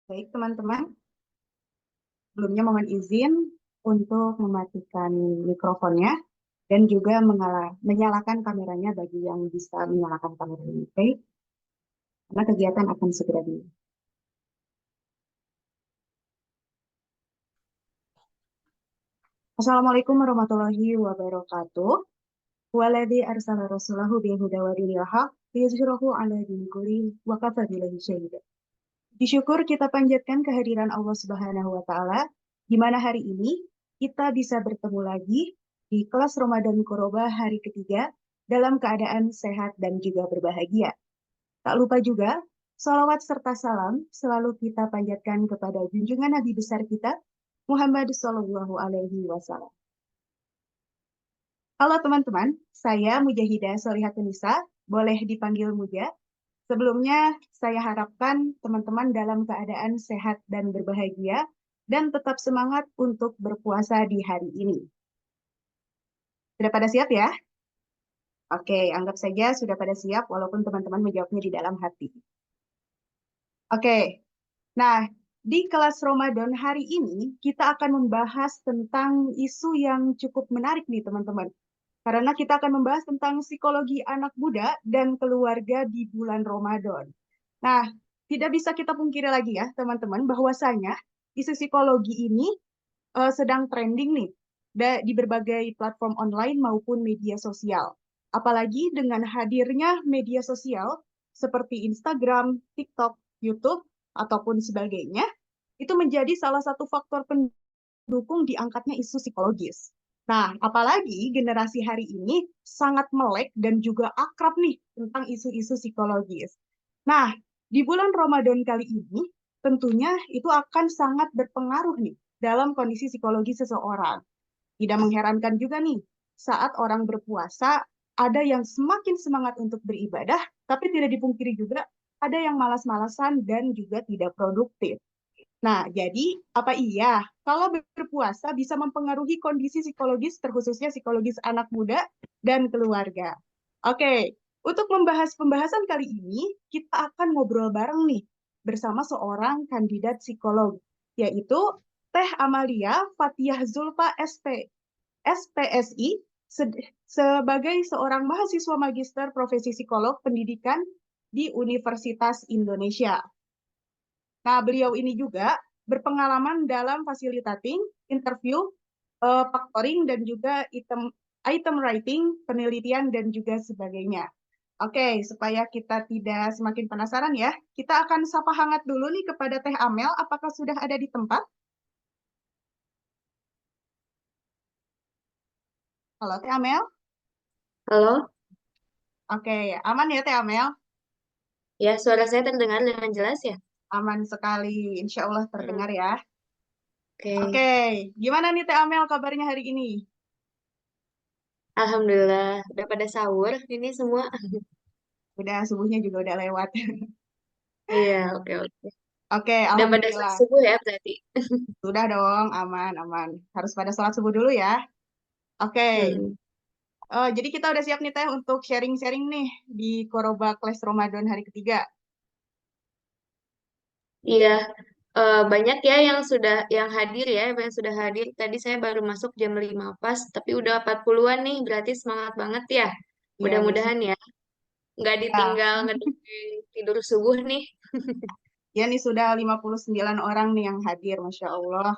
Baik, teman-teman, sebelumnya mohon izin untuk mematikan mikrofonnya dan juga menyalakan kameranya bagi yang bisa menyalakan kameranya. Oke, karena kegiatan akan segera dimulai. Assalamualaikum warahmatullahi wabarakatuh. Waladzi arsala rasulahu bil huda wa dinil haq liyuzhirahu 'ala dini kulli wa kafa billahi syahida. Disyukur kita panjatkan kehadiran Allah Subhanahu wa taala di mana hari ini kita bisa bertemu lagi di kelas Ramadan Koroba hari ketiga dalam keadaan sehat dan juga berbahagia. Tak lupa juga, salawat serta salam selalu kita panjatkan kepada junjungan Nabi besar kita, Muhammad Sallallahu Alaihi Wasallam. Halo teman-teman, saya Mujahidah Solihatunisa, boleh dipanggil Muja. Sebelumnya, saya harapkan teman-teman dalam keadaan sehat dan berbahagia dan tetap semangat untuk berpuasa di hari ini. Sudah pada siap ya? Oke, anggap saja sudah pada siap walaupun teman-teman menjawabnya di dalam hati. Oke, nah di kelas Ramadan hari ini kita akan membahas tentang isu yang cukup menarik nih teman-teman. Karena kita akan membahas tentang psikologi anak muda dan keluarga di bulan Ramadan. Nah, tidak bisa kita pungkiri lagi ya, teman-teman, bahwasanya isu psikologi ini sedang trending nih di berbagai platform online maupun media sosial. Apalagi dengan hadirnya media sosial seperti Instagram, TikTok, YouTube, ataupun sebagainya, itu menjadi salah satu faktor pendukung diangkatnya isu psikologis. Nah, apalagi generasi hari ini sangat melek dan juga akrab nih tentang isu-isu psikologis. Nah, di bulan Ramadan kali ini, tentunya itu akan sangat berpengaruh nih dalam kondisi psikologi seseorang. Tidak mengherankan juga nih, saat orang berpuasa, ada yang semakin semangat untuk beribadah, tapi tidak dipungkiri juga ada yang malas-malasan dan juga tidak produktif. Nah, jadi apa iya kalau berpuasa bisa mempengaruhi kondisi psikologis, terkhususnya psikologis anak muda dan keluarga? Oke, untuk membahas pembahasan kali ini, kita akan ngobrol bareng nih bersama seorang kandidat psikolog, yaitu Teh Amalia Fatiah Zulfa SPSI sebagai seorang mahasiswa magister profesi psikolog pendidikan di Universitas Indonesia. Nah, beliau ini juga berpengalaman dalam fasilitating, interview, factoring, dan juga item writing, penelitian, dan juga sebagainya. Oke, supaya kita tidak semakin penasaran ya, kita akan sapa hangat dulu nih kepada Teh Amel. Apakah sudah ada di tempat? Halo, Teh Amel. Halo, Oke, aman ya Teh Amel? ya suara saya terdengar dengan jelas ya? Aman sekali, insya Allah Hmm, terdengar ya. Oke, oke, gimana nih Teh Amel kabarnya hari ini? Alhamdulillah udah pada sahur ini semua. Udah, subuhnya juga udah lewat. Iya, oke oke. Oke, Udah pada sholat Alhamdulillah. subuh ya berarti. Sudah dong, aman, aman. Harus pada sholat subuh dulu ya. Oke, Hmm, jadi kita udah siap nih Teh untuk sharing-sharing nih di Koroba Kelas Ramadan hari ketiga. iya, banyak ya yang hadir ya, yang sudah hadir. Tadi saya baru masuk jam 5 pas, tapi udah 40-an nih, berarti semangat banget ya. Ya, Mudah-mudahan ya, nggak ya. ditinggal ngedengin tidur subuh nih. Ya nih sudah 59 orang nih yang hadir, Masya Allah.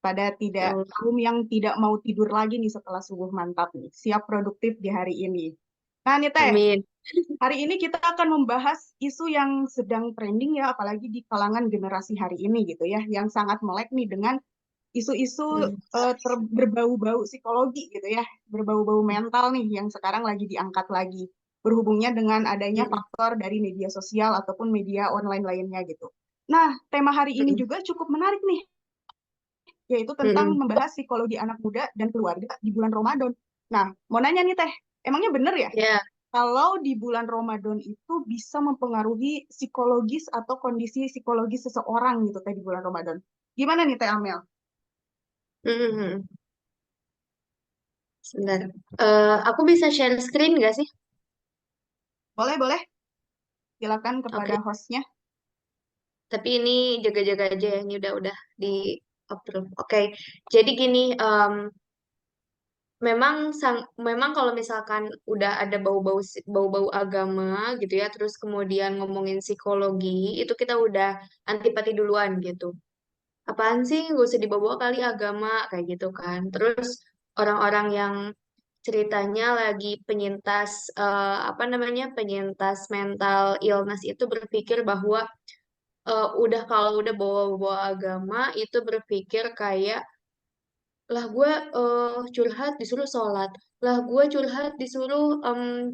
Pada tidak Ya Allah, kaum yang tidak mau tidur lagi nih setelah subuh mantap nih. Siap produktif di hari ini. Nah nih Teh, amin. hari ini kita akan membahas isu yang sedang trending ya, apalagi di kalangan generasi hari ini gitu ya, yang sangat melek nih dengan isu-isu Hmm, berbau-bau psikologi gitu ya, berbau-bau mental nih yang sekarang lagi diangkat lagi, berhubungnya dengan adanya hmm, faktor dari media sosial ataupun media online lainnya gitu. Nah, tema hari ini hmm, juga cukup menarik nih, yaitu hmm, tentang hmm. membahas psikologi anak muda dan keluarga di bulan Ramadan. Nah, mau nanya nih Teh, emangnya bener ya Ya, kalau di bulan Ramadan itu bisa mempengaruhi psikologis atau kondisi psikologis seseorang gitu Teh di bulan Ramadan? Gimana nih Teh Amel? hmm, hmm, hmm. Sebentar. Aku bisa share screen nggak sih? Boleh, boleh. Silakan kepada Oke. hostnya. Tapi ini jaga-jaga aja ya, ini udah di approve. Oke, jadi gini, memang kalau misalkan udah ada bau-bau agama gitu ya, terus kemudian ngomongin psikologi, itu kita udah antipati duluan gitu. Apaan sih, gak usah dibawa kali agama kayak gitu kan. Terus orang-orang yang ceritanya lagi penyintas apa namanya, penyintas mental illness itu berpikir bahwa udah kalau udah bawa-bawa agama itu berpikir kayak lah gue curhat disuruh sholat, lah gue curhat disuruh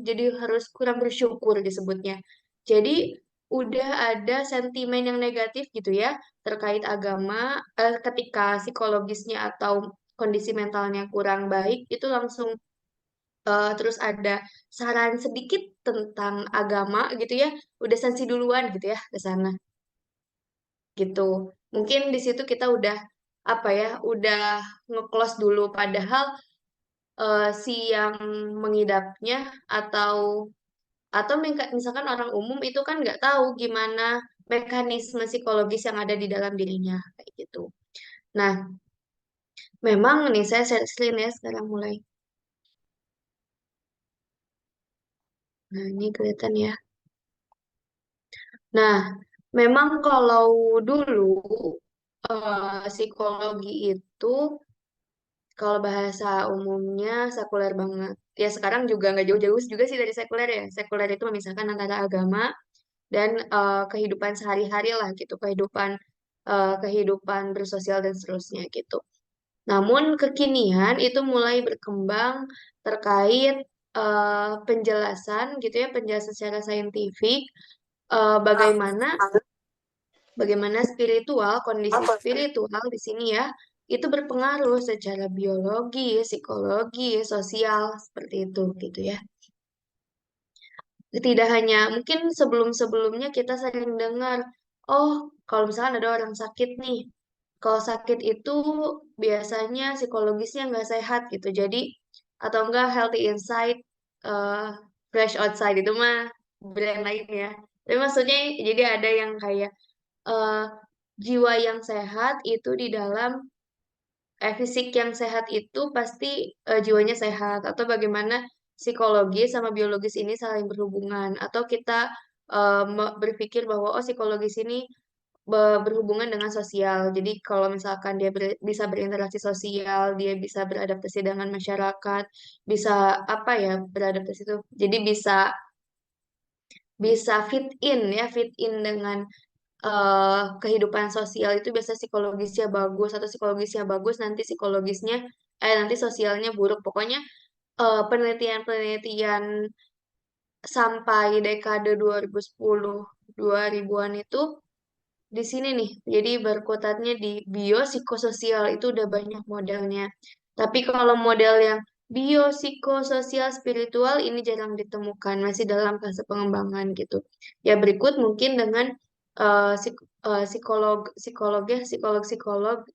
jadi harus kurang bersyukur disebutnya. Jadi udah ada sentimen yang negatif gitu ya terkait agama, ketika psikologisnya atau kondisi mentalnya kurang baik itu langsung terus ada saran sedikit tentang agama gitu ya, udah sensi duluan gitu ya ke sana gitu. Mungkin di situ kita udah apa ya, udah nge-close dulu padahal si yang mengidapnya atau misalkan orang umum itu kan nggak tahu gimana mekanisme psikologis yang ada di dalam dirinya kayak gitu. Nah, memang nih saya share screen ya sekarang mulai. Nah, ini kelihatan ya. Nah, memang kalau dulu psikologi itu kalau bahasa umumnya sekuler banget. Ya sekarang juga nggak jauh-jauh juga sih dari sekuler ya. Sekuler itu memisahkan antara agama dan kehidupan sehari-hari lah gitu, kehidupan bersosial dan seterusnya gitu. Namun kekinian itu mulai berkembang terkait penjelasan gitu ya, penjelasan secara saintifik bagaimana bagaimana spiritual, kondisi spiritual di sini ya, itu berpengaruh secara biologi, psikologi, sosial seperti itu gitu ya. Tidak hanya mungkin sebelum-sebelumnya kita sering dengar, oh kalau misalkan ada orang sakit nih, kalau sakit itu biasanya psikologisnya nggak sehat gitu. Jadi atau enggak healthy inside, eh, fresh outside itu mah brand lain ya. Tapi maksudnya jadi ada yang kayak eh, jiwa yang sehat itu di dalam fisik yang sehat itu pasti jiwanya sehat atau bagaimana psikologis sama biologis ini saling berhubungan atau kita berpikir bahwa oh psikologis ini berhubungan dengan sosial. Jadi kalau misalkan dia bisa berinteraksi sosial, dia bisa beradaptasi dengan masyarakat, bisa apa ya beradaptasi itu. Jadi bisa bisa fit in dengan kehidupan sosial itu biasa psikologisnya bagus atau psikologisnya bagus nanti sosialnya buruk pokoknya penelitian-penelitian sampai dekade 2010 2000-an itu di sini nih jadi berkutatnya di biopsikososial itu udah banyak modelnya tapi kalau model yang biopsikososial spiritual ini jarang ditemukan masih dalam fase pengembangan gitu ya berikut mungkin dengan psikolog-psikolog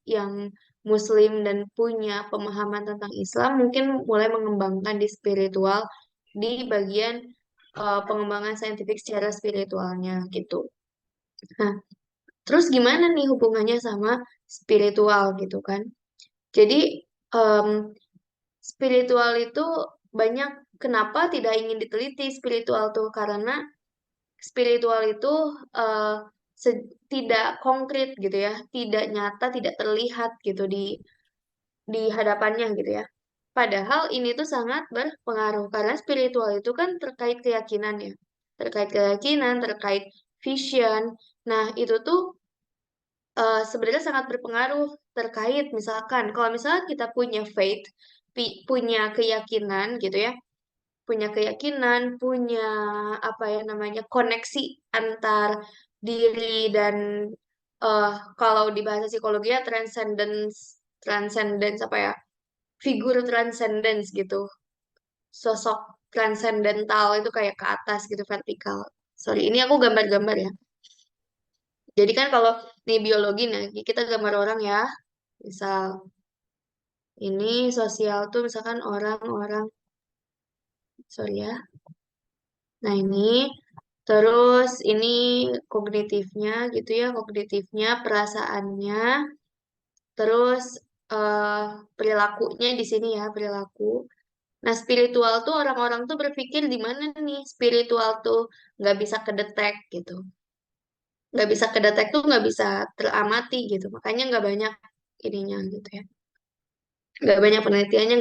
yang Muslim dan punya pemahaman tentang Islam mungkin mulai mengembangkan di spiritual di bagian pengembangan saintifik secara spiritualnya gitu. Nah, terus gimana nih hubungannya sama spiritual gitu kan? Jadi em, spiritual itu banyak kenapa tidak ingin diteliti spiritual tuh karena spiritual itu eh, tidak konkret gitu ya, tidak nyata, tidak terlihat gitu di hadapannya gitu ya. Padahal ini tuh sangat berpengaruh karena spiritual itu kan terkait keyakinan ya, terkait keyakinan, terkait vision. Nah, itu tuh sebenarnya sangat berpengaruh terkait misalkan kalau misalnya kita punya faith, punya keyakinan gitu ya, punya apa ya namanya koneksi antar diri dan eh kalau di bahasa psikologinya transcendence, transcendence apa ya, figur transcendence gitu, sosok transcendental itu kayak ke atas gitu vertikal. Sorry, ini aku gambar-gambar ya. Jadi kan kalau nih biologi nih kita gambar orang ya, misal ini sosial tuh misalkan orang-orang, sorry ya. Nah ini Terus ini kognitifnya gitu ya, kognitifnya, perasaannya, terus eh, perilakunya di sini ya, perilaku. Nah, spiritual tuh orang-orang tuh berpikir di mana nih spiritual tuh nggak bisa kedetek gitu. Nggak bisa kedetek tuh nggak bisa teramati gitu. Makanya nggak banyak ininya gitu ya. Nggak banyak penelitiannya,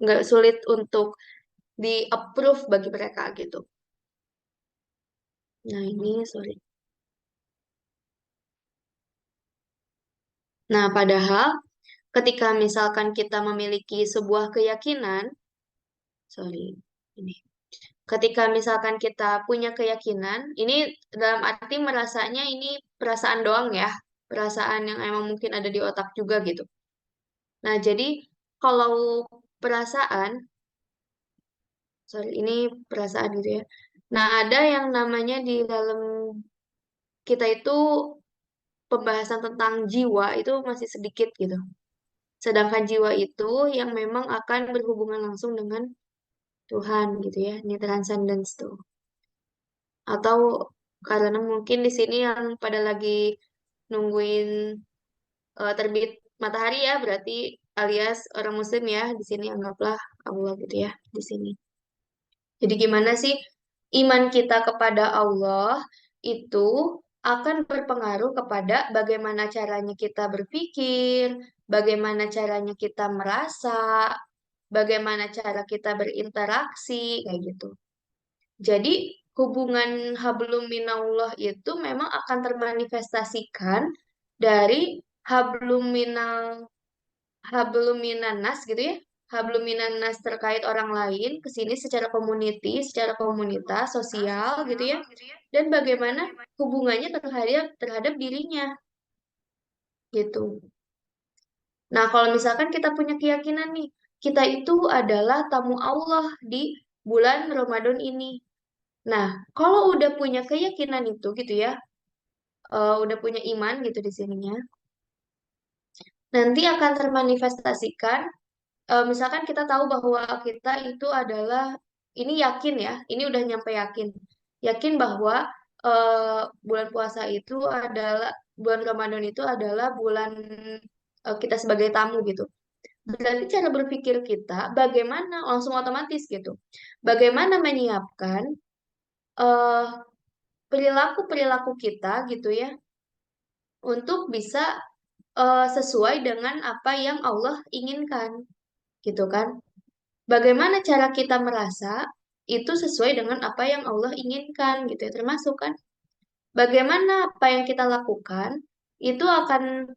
nggak sulit untuk di approve bagi mereka gitu. Nah, ini sorry. Nah, padahal ketika misalkan kita memiliki sebuah keyakinan, sorry, ini. Ketika misalkan kita punya keyakinan, ini dalam arti merasanya ini perasaan doang ya, perasaan yang emang mungkin ada di otak juga gitu. Nah, jadi kalau perasaan, sorry, ini perasaan gitu ya. Nah, ada yang namanya di dalam kita itu pembahasan tentang jiwa itu masih sedikit gitu. Sedangkan jiwa itu yang memang akan berhubungan langsung dengan Tuhan gitu ya, ini transcendence tuh. Atau karena mungkin di sini yang pada lagi nungguin terbit matahari ya, berarti alias orang Muslim ya, di sini anggaplah Allah gitu ya, di sini. Jadi gimana sih iman kita kepada Allah itu akan berpengaruh kepada bagaimana caranya kita berpikir, bagaimana caranya kita merasa, bagaimana cara kita berinteraksi, kayak gitu. Jadi hubungan hablum minallah itu memang akan termanifestasikan dari hablum minal hablum minanas gitu ya. Hablum minanas terkait orang lain ke sini secara community, secara komunitas, sosial gitu ya. Dan bagaimana hubungannya terhadap dirinya gitu. Nah, kalau misalkan kita punya keyakinan nih, kita itu adalah tamu Allah di bulan Ramadan ini. Nah, kalau udah punya keyakinan itu gitu ya, udah punya iman gitu di sininya, nanti akan termanifestasikan, misalkan kita tahu bahwa kita itu adalah, ini yakin ya, ini udah nyampe yakin, yakin bahwa bulan puasa itu adalah, bulan Ramadan itu adalah bulan kita sebagai tamu gitu. Berarti cara berpikir kita, bagaimana, langsung otomatis gitu, bagaimana menyiapkan eh, perilaku-perilaku kita gitu ya untuk bisa sesuai dengan apa yang Allah inginkan gitu kan. Bagaimana cara kita merasa itu sesuai dengan apa yang Allah inginkan gitu ya, termasuk kan bagaimana apa yang kita lakukan itu akan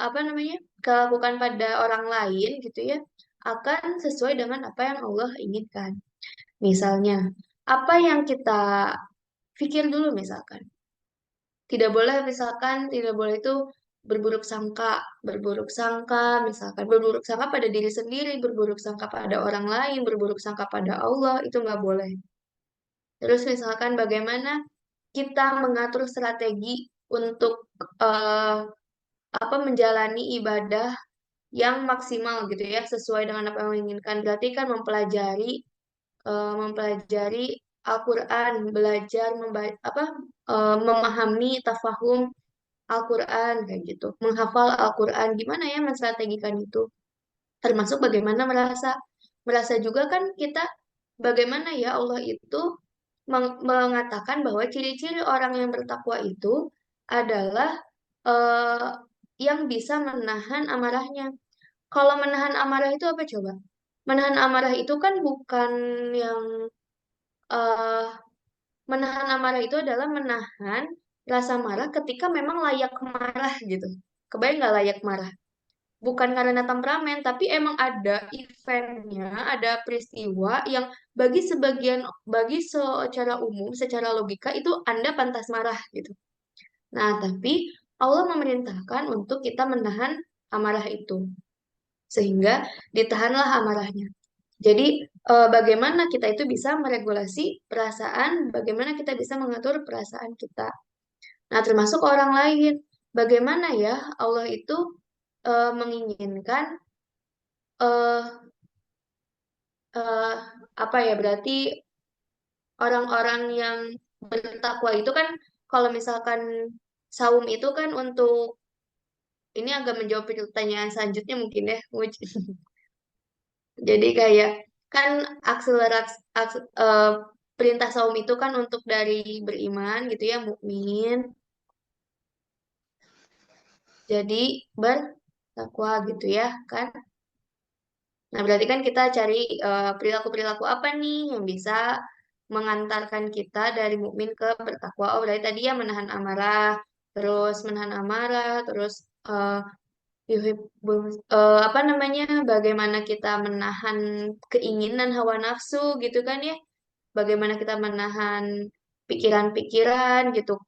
apa namanya, kelakukan pada orang lain gitu ya, akan sesuai dengan apa yang Allah inginkan. Misalnya apa yang kita pikir dulu, misalkan tidak boleh, misalkan tidak boleh itu berburuk sangka, misalkan berburuk sangka pada diri sendiri, berburuk sangka pada orang lain, berburuk sangka pada Allah, itu nggak boleh. Terus misalkan bagaimana kita mengatur strategi untuk eh, apa, menjalani ibadah yang maksimal gitu ya, sesuai dengan apa yang diinginkan. Berarti kan mempelajari Al-Quran, belajar memahami tafahum Al-Quran kayak gitu, menghafal Al-Quran, gimana ya menstrategikan itu, termasuk bagaimana merasa, merasa juga kan kita, bagaimana ya Allah itu mengatakan bahwa ciri-ciri orang yang bertakwa itu adalah eh, yang bisa menahan amarahnya. Kalau menahan amarah itu apa coba? Menahan amarah itu kan bukan yang eh, menahan amarah itu adalah menahan rasa marah ketika memang layak marah gitu. Kebayang nggak layak marah? Bukan karena temperamen, tapi emang ada eventnya, ada peristiwa yang bagi secara umum, secara logika itu Anda pantas marah gitu. Nah, tapi Allah memerintahkan untuk kita menahan amarah itu, sehingga ditahanlah amarahnya. Jadi, bagaimana kita itu bisa meregulasi perasaan, bagaimana kita bisa mengatur perasaan kita. Nah, termasuk orang lain. Bagaimana ya Allah itu menginginkan eh eh, apa ya, berarti orang-orang yang bertakwa itu kan kalau misalkan saum itu kan untuk ini agak menjawab pertanyaan selanjutnya mungkin ya, Muj. Jadi kayak kan akselerasi perintah saum itu kan untuk dari beriman gitu ya, mukmin. Jadi bertakwa gitu ya kan. Nah, berarti kan kita cari perilaku-perilaku apa nih yang bisa mengantarkan kita dari mukmin ke bertakwa. Oh, berarti tadi ya menahan amarah, terus eh, apa namanya, bagaimana kita menahan keinginan hawa nafsu gitu kan ya. Bagaimana kita menahan pikiran-pikiran gitu,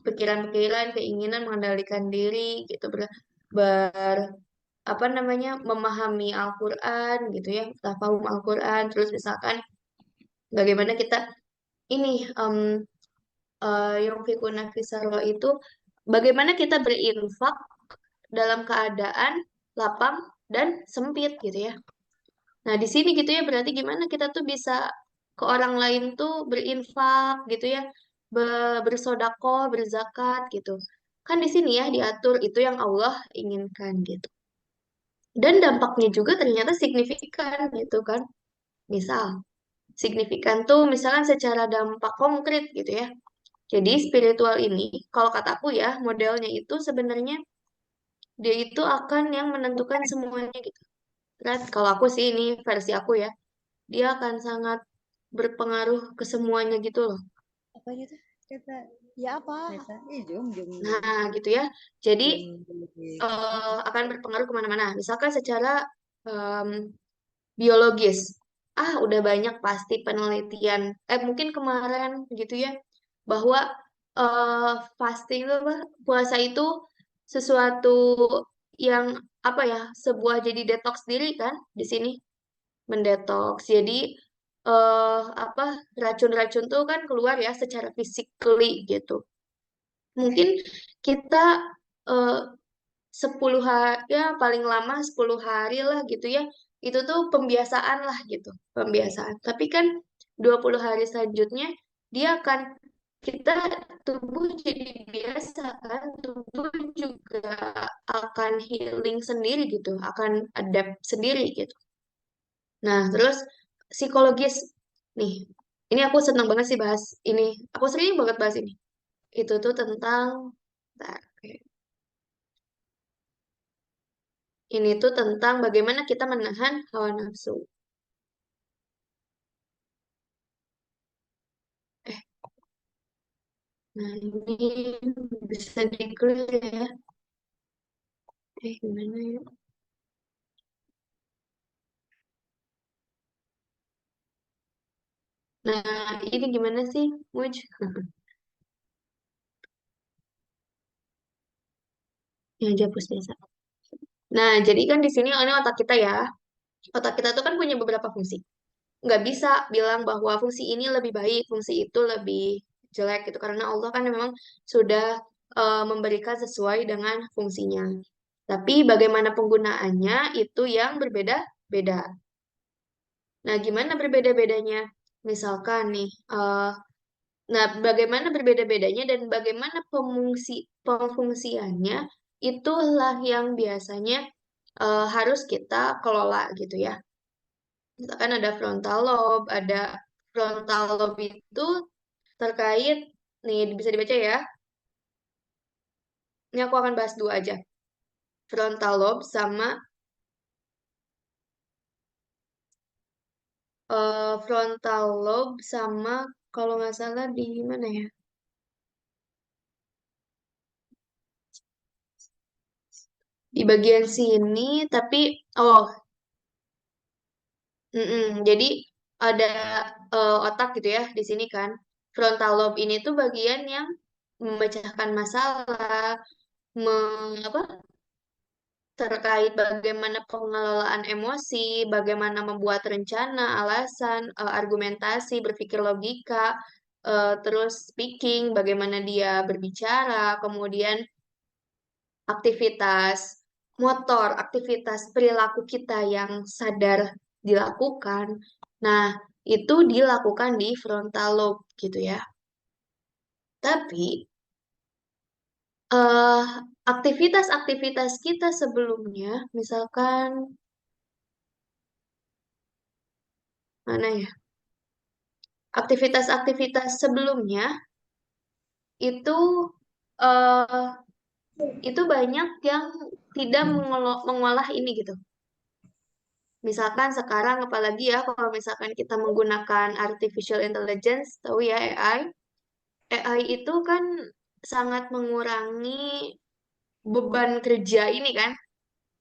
pikiran-pikiran, keinginan mengendalikan diri gitu, apa namanya, memahami Al-Quran gitu ya, tafahum Al-Quran, terus misalkan bagaimana kita ini yunfikuna fisarwa itu bagaimana kita berinfak dalam keadaan lapang dan sempit gitu ya. Nah, di sini gitu ya berarti gimana kita tuh bisa ke orang lain tuh berinfak gitu ya, bersodakoh, berzakat gitu. Kan di sini ya diatur itu yang Allah inginkan gitu. Dan dampaknya juga ternyata signifikan gitu kan. Misal, signifikan tuh misalkan secara dampak konkret gitu ya. Jadi spiritual ini, kalau kataku ya, modelnya itu sebenarnya dia itu akan yang menentukan semuanya gitu. Kan kalau aku sih ini versi aku ya, dia akan sangat berpengaruh ke semuanya gitu loh. Apa gitu? Kata ya apa? Kata, jom jom Nah, gitu ya. Jadi jom akan berpengaruh kemana-mana. Misalkan secara em, biologis. Ah, udah banyak pasti penelitian. Mungkin kemarin gitu ya, bahwa fasting itu apa? Puasa itu sesuatu yang apa ya? Sebuah jadi detox diri kan di sini, mendetoks. Jadi apa, racun-racun tuh kan keluar ya secara physically gitu. Mungkin kita eh, 10 hari ya paling lama 10 hari lah gitu ya, itu tuh pembiasaan lah gitu, pembiasaan, tapi kan 20 hari selanjutnya dia akan kita tubuh jadi biasa kan, tubuh juga akan healing sendiri gitu, akan adapt sendiri gitu. Nah, terus psikologis nih, ini aku senang banget sih bahas ini, aku sering banget bahas ini, itu tuh tentang bentar, oke. Ini tuh tentang bagaimana kita menahan hawa nafsu. Eh, nah ini bisa di-clear ya. Gimana ya? Nah, ini gimana sih, Muj? Yang dihapus biasa. Nah, jadi kan di sini ini otak kita ya. Otak kita tuh kan punya beberapa fungsi. Nggak bisa bilang bahwa fungsi ini lebih baik, fungsi itu lebih jelek gitu. Karena Allah kan memang sudah memberikan sesuai dengan fungsinya. Tapi bagaimana penggunaannya itu yang berbeda-beda. Nah, gimana berbeda-bedanya? Misalkan nih, nah bagaimana berbeda-bedanya dan bagaimana pemfungsiannya itulah yang biasanya harus kita kelola gitu ya. Misalkan ada frontal lobe itu terkait nih bisa dibaca ya. Ini aku akan bahas dua aja. Frontal lobe sama kalau nggak salah di mana ya? Di bagian sini, tapi oh, jadi ada otak gitu ya di sini kan. Frontal lobe ini tuh bagian yang memecahkan masalah, apa, terkait bagaimana pengelolaan emosi, bagaimana membuat rencana, alasan, argumentasi, berpikir logika, terus speaking, bagaimana dia berbicara, kemudian aktivitas motor, aktivitas perilaku kita yang sadar dilakukan. Nah, itu dilakukan di frontal lobe gitu ya. Tapi eh aktivitas-aktivitas kita sebelumnya, misalkan mana ya? Aktivitas-aktivitas sebelumnya itu eh itu banyak yang tidak mengolah ini gitu. Misalkan sekarang apalagi ya kalau misalkan kita menggunakan artificial intelligence, tahu ya AI. AI itu kan sangat mengurangi beban kerja ini kan,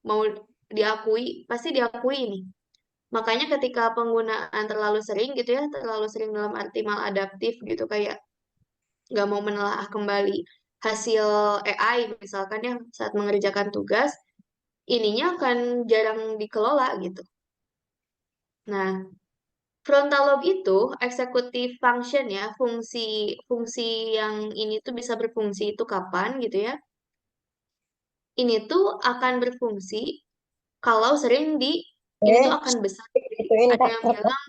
mau diakui, pasti diakui ini. Makanya ketika penggunaan terlalu sering gitu ya, terlalu sering dalam arti maladaptif gitu, kayak nggak mau menelaah kembali hasil AI misalkan ya saat mengerjakan tugas, ininya akan jarang dikelola gitu. Nah, frontal lobe itu executive function ya, fungsi fungsi yang ini tuh bisa berfungsi itu kapan gitu ya. Ini tuh akan berfungsi kalau sering ini tuh akan besar. Jadi Ituin ada Kak. yang bilang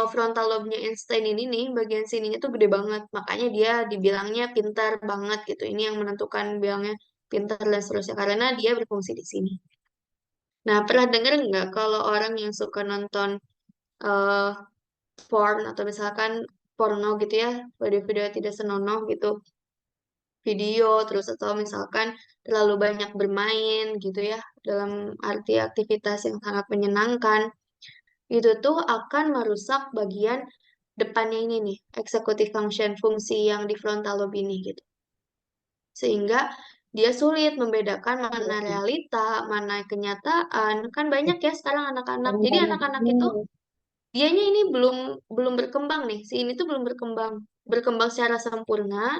frontal lobe-nya Einstein ini nih, bagian sininya tuh gede banget. Makanya dia dibilangnya pintar banget gitu. Ini yang menentukan bilangnya pintar dan seterusnya. Karena dia berfungsi di sini. Nah, pernah denger nggak kalau orang yang suka nonton eh porn atau misalkan porno gitu ya, video-video yang tidak senonoh gitu, video terus atau misalkan terlalu banyak bermain gitu ya, dalam arti aktivitas yang sangat menyenangkan, itu tuh akan merusak bagian depannya ini nih, executive function, fungsi yang di frontal lobe ini gitu. Sehingga dia sulit membedakan mana realita, mana kenyataan. Kan banyak ya sekarang anak-anak. Jadi anak-anak itu dianya ini belum belum berkembang nih. Si ini tuh belum berkembang secara sempurna.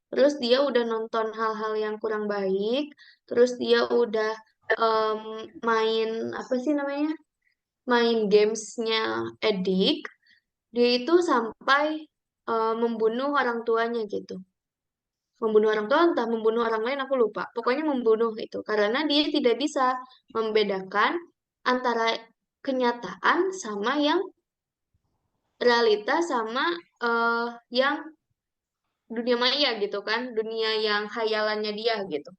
Terus dia udah nonton hal-hal yang kurang baik. Terus dia udah em, main apa sih namanya? Main gamesnya edik. Dia itu sampai membunuh orang tuanya gitu. Membunuh orang tua entah membunuh orang lain aku lupa. Pokoknya membunuh itu karena dia tidak bisa membedakan antara kenyataan sama yang realita sama yang dunia maya gitu kan, dunia yang hayalannya dia gitu.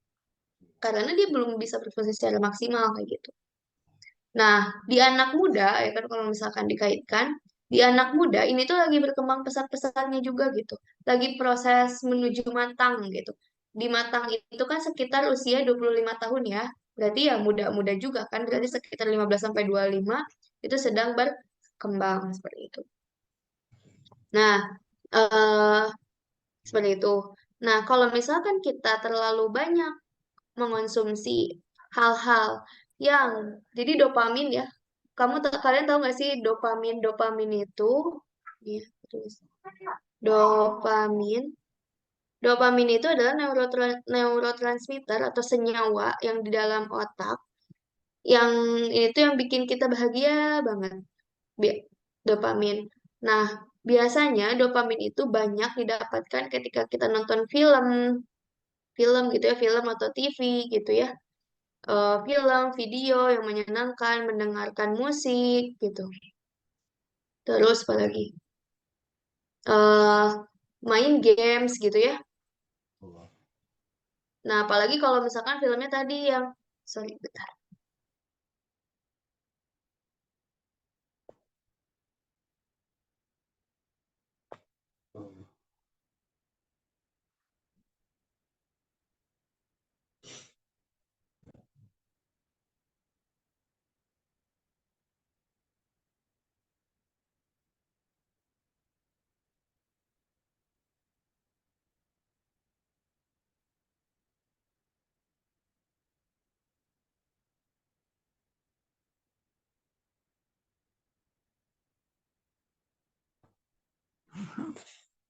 Karena dia belum bisa berfungsi secara maksimal kayak gitu. Nah, di anak muda ya kan kalau misalkan dikaitkan, di anak muda ini tuh lagi berkembang pesat-pesatnya juga gitu. Lagi proses menuju matang gitu. Di matang itu kan sekitar usia 25 tahun ya. Berarti ya muda-muda juga kan, berarti sekitar 15 sampai 25 itu sedang berkembang seperti itu. Nah, eh seperti itu. Nah, kalau misalkan kita terlalu banyak mengonsumsi hal-hal yang jadi dopamin ya. Kalian tahu nggak sih dopamin? Dopamin itu ya, terus dopamin. Dopamin itu adalah neurotransmitter atau senyawa yang di dalam otak yang itu yang bikin kita bahagia banget. Dopamin. Nah, biasanya dopamin itu banyak didapatkan ketika kita nonton film, film gitu ya, film atau TV gitu ya. Film, video yang menyenangkan, mendengarkan musik gitu. Terus apa lagi? eh Main games gitu ya. Nah, apalagi kalau misalkan filmnya tadi yang sorry, bentar.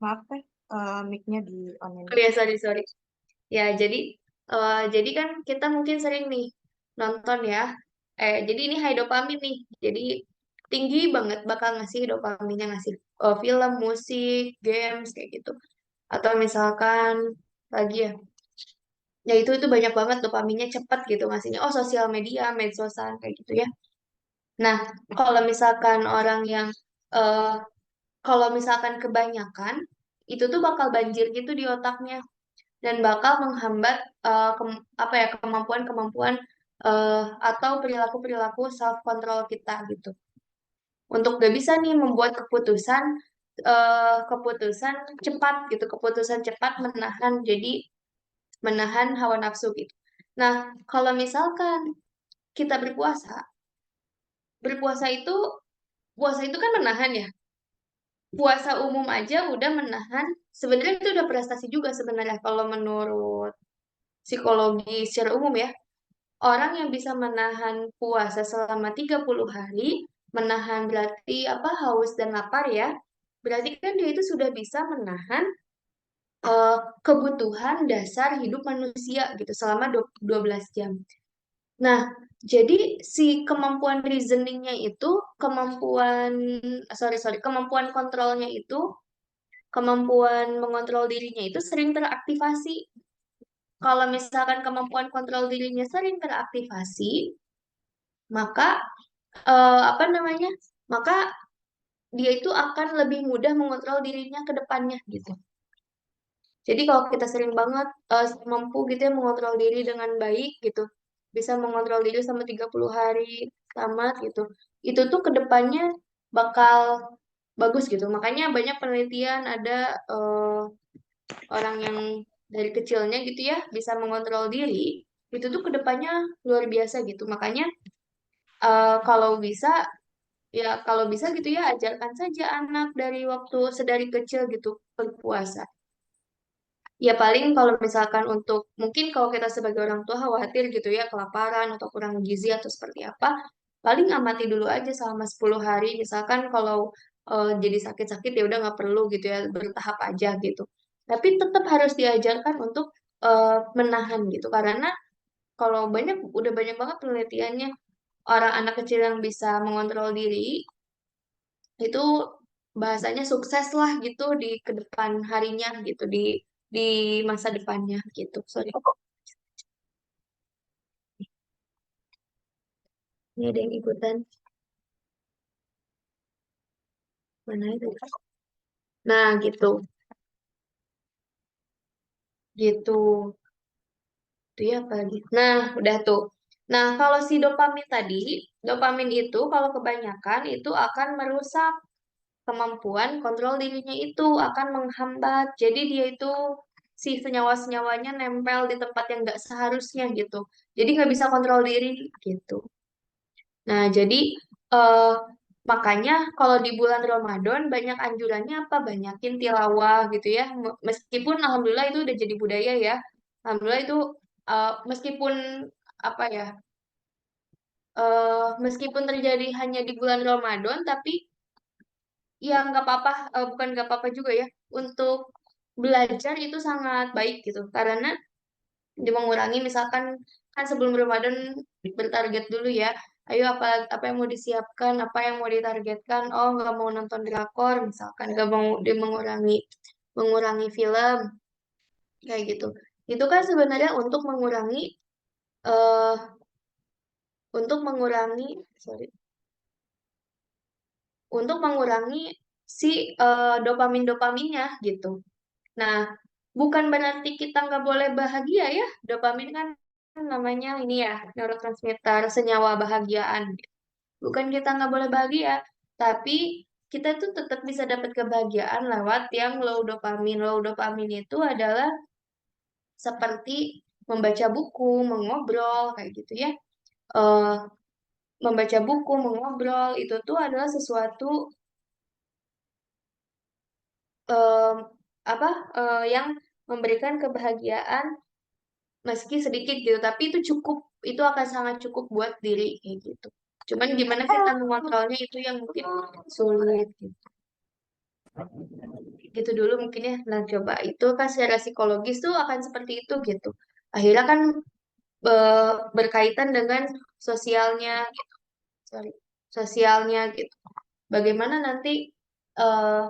Maaf teh, mic-nya di on. Oh ya, sorry, sorry. Ya, jadi kan kita mungkin sering nih nonton ya. Jadi ini high dopamin nih. Jadi tinggi banget bakal ngasih dopaminnya ngasih film, musik, games kayak gitu. Atau misalkan lagi ya. Ya itu banyak banget dopaminnya cepat gitu ngasihnya. Oh, sosial media, medsosan kayak gitu ya. Nah, kalau misalkan orang yang eh, kalau misalkan kebanyakan, itu tuh bakal banjir gitu di otaknya dan bakal menghambat apa ya kemampuan-kemampuan atau perilaku-perilaku self control kita gitu. Untuk gak bisa nih membuat keputusan cepat gitu, keputusan cepat menahan hawa nafsu gitu. Nah, kalau misalkan kita puasa itu kan menahan ya. Puasa umum aja udah menahan, sebenarnya itu udah prestasi juga sebenarnya kalau menurut psikologi secara umum ya. Orang yang bisa menahan puasa selama 30 hari, menahan berarti apa haus dan lapar ya. Berarti kan dia itu sudah bisa menahan eh, kebutuhan dasar hidup manusia gitu selama 12 jam. Nah, jadi si kemampuan reasoningnya itu, kemampuan kontrolnya itu, kemampuan mengontrol dirinya itu sering teraktivasi. Kalau misalkan kemampuan kontrol dirinya sering teraktivasi, maka apa namanya? Maka dia itu akan lebih mudah mengontrol dirinya ke depannya gitu. Jadi kalau kita sering banget mampu gitu ya mengontrol diri dengan baik gitu, bisa mengontrol diri selama 30 hari tamat gitu. Itu tuh ke depannya bakal bagus gitu. Makanya banyak penelitian ada orang yang dari kecilnya gitu ya bisa mengontrol diri, itu tuh ke depannya luar biasa gitu. Makanya kalau bisa ya kalau bisa gitu ya ajarkan saja anak dari waktu sedari kecil gitu berpuasa. Ya paling kalau misalkan untuk mungkin kalau kita sebagai orang tua khawatir gitu ya kelaparan atau kurang gizi atau seperti apa, paling amati dulu aja selama 10 hari. Misalkan kalau jadi sakit-sakit ya udah nggak perlu gitu ya bertahap aja gitu. Tapi tetap harus diajarkan untuk menahan gitu karena kalau udah banyak banget penelitiannya orang anak kecil yang bisa mengontrol diri itu bahasanya sukses lah gitu di kedepan harinya gitu di masa depannya gitu. Sorry. Ini ada yang ikutan. Mana itu? Nah, gitu. Gitu. Itu ya apa lagi? Nah, udah tuh. Nah, kalau si dopamin tadi, dopamin itu kalau kebanyakan itu akan merusak kemampuan kontrol dirinya itu akan menghambat. Jadi dia itu si senyawa-senyawanya nempel di tempat yang nggak seharusnya gitu. Jadi nggak bisa kontrol diri gitu. Nah, jadi eh, makanya kalau di bulan Ramadan banyak anjurannya apa? Banyakin tilawah gitu ya. Meskipun alhamdulillah itu udah jadi budaya ya. Alhamdulillah itu meskipun apa ya? Meskipun terjadi hanya di bulan Ramadan, tapi ya nggak apa-apa, bukan nggak apa-apa juga ya. Untuk belajar itu sangat baik gitu, karena dia mengurangi misalkan kan sebelum Ramadan bertarget dulu ya. Ayo apa apa yang mau disiapkan, apa yang mau ditargetkan. Oh nggak mau nonton drakor misalkan, nggak mau dia mengurangi mengurangi film kayak gitu. Itu kan sebenarnya eh untuk mengurangi sorry untuk mengurangi si dopaminnya gitu. Nah, bukan berarti kita nggak boleh bahagia ya. Dopamin kan namanya ini ya, neurotransmitter, senyawa bahagiaan. Bukan kita nggak boleh bahagia, tapi kita tuh tetap bisa dapat kebahagiaan lewat yang low dopamin. Low dopamin itu adalah seperti membaca buku, mengobrol, kayak gitu ya. Eh, Membaca buku, mengobrol, itu tuh adalah sesuatu em, apa yang memberikan kebahagiaan meski sedikit gitu, tapi itu cukup, itu akan sangat cukup buat diri kayak gitu. Cuman gimana kita mengontrolnya itu yang mungkin sulit gitu. Gitu dulu mungkin ya. Nah, coba itu kan secara psikologis tuh akan seperti itu gitu. Akhirnya kan berkaitan dengan sosialnya gitu. Sorry. Sosialnya gitu. Bagaimana nanti eh,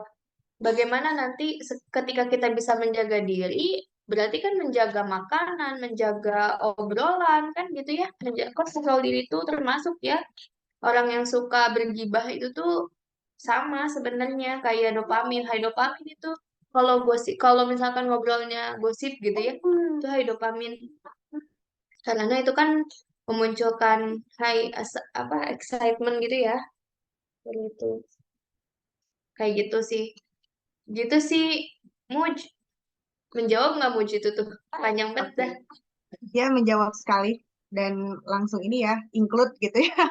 bagaimana nanti ketika kita bisa menjaga diri, berarti kan menjaga makanan, menjaga obrolan, kan gitu ya. Menjaga kontrol diri itu termasuk ya. Orang yang suka bergibah itu tuh sama sebenarnya kayak dopamin. High dopamin itu kalau gosip, kalau misalkan ngobrolnya gosip gitu ya, itu high dopamin. Karena itu kan memunculkan apa excitement gitu ya. Gitu. Kayak gitu sih. Gitu sih, Muj. Menjawab nggak Muj itu tuh? Panjang banget Oke, dah. dia menjawab sekali dan langsung ini ya, include gitu ya,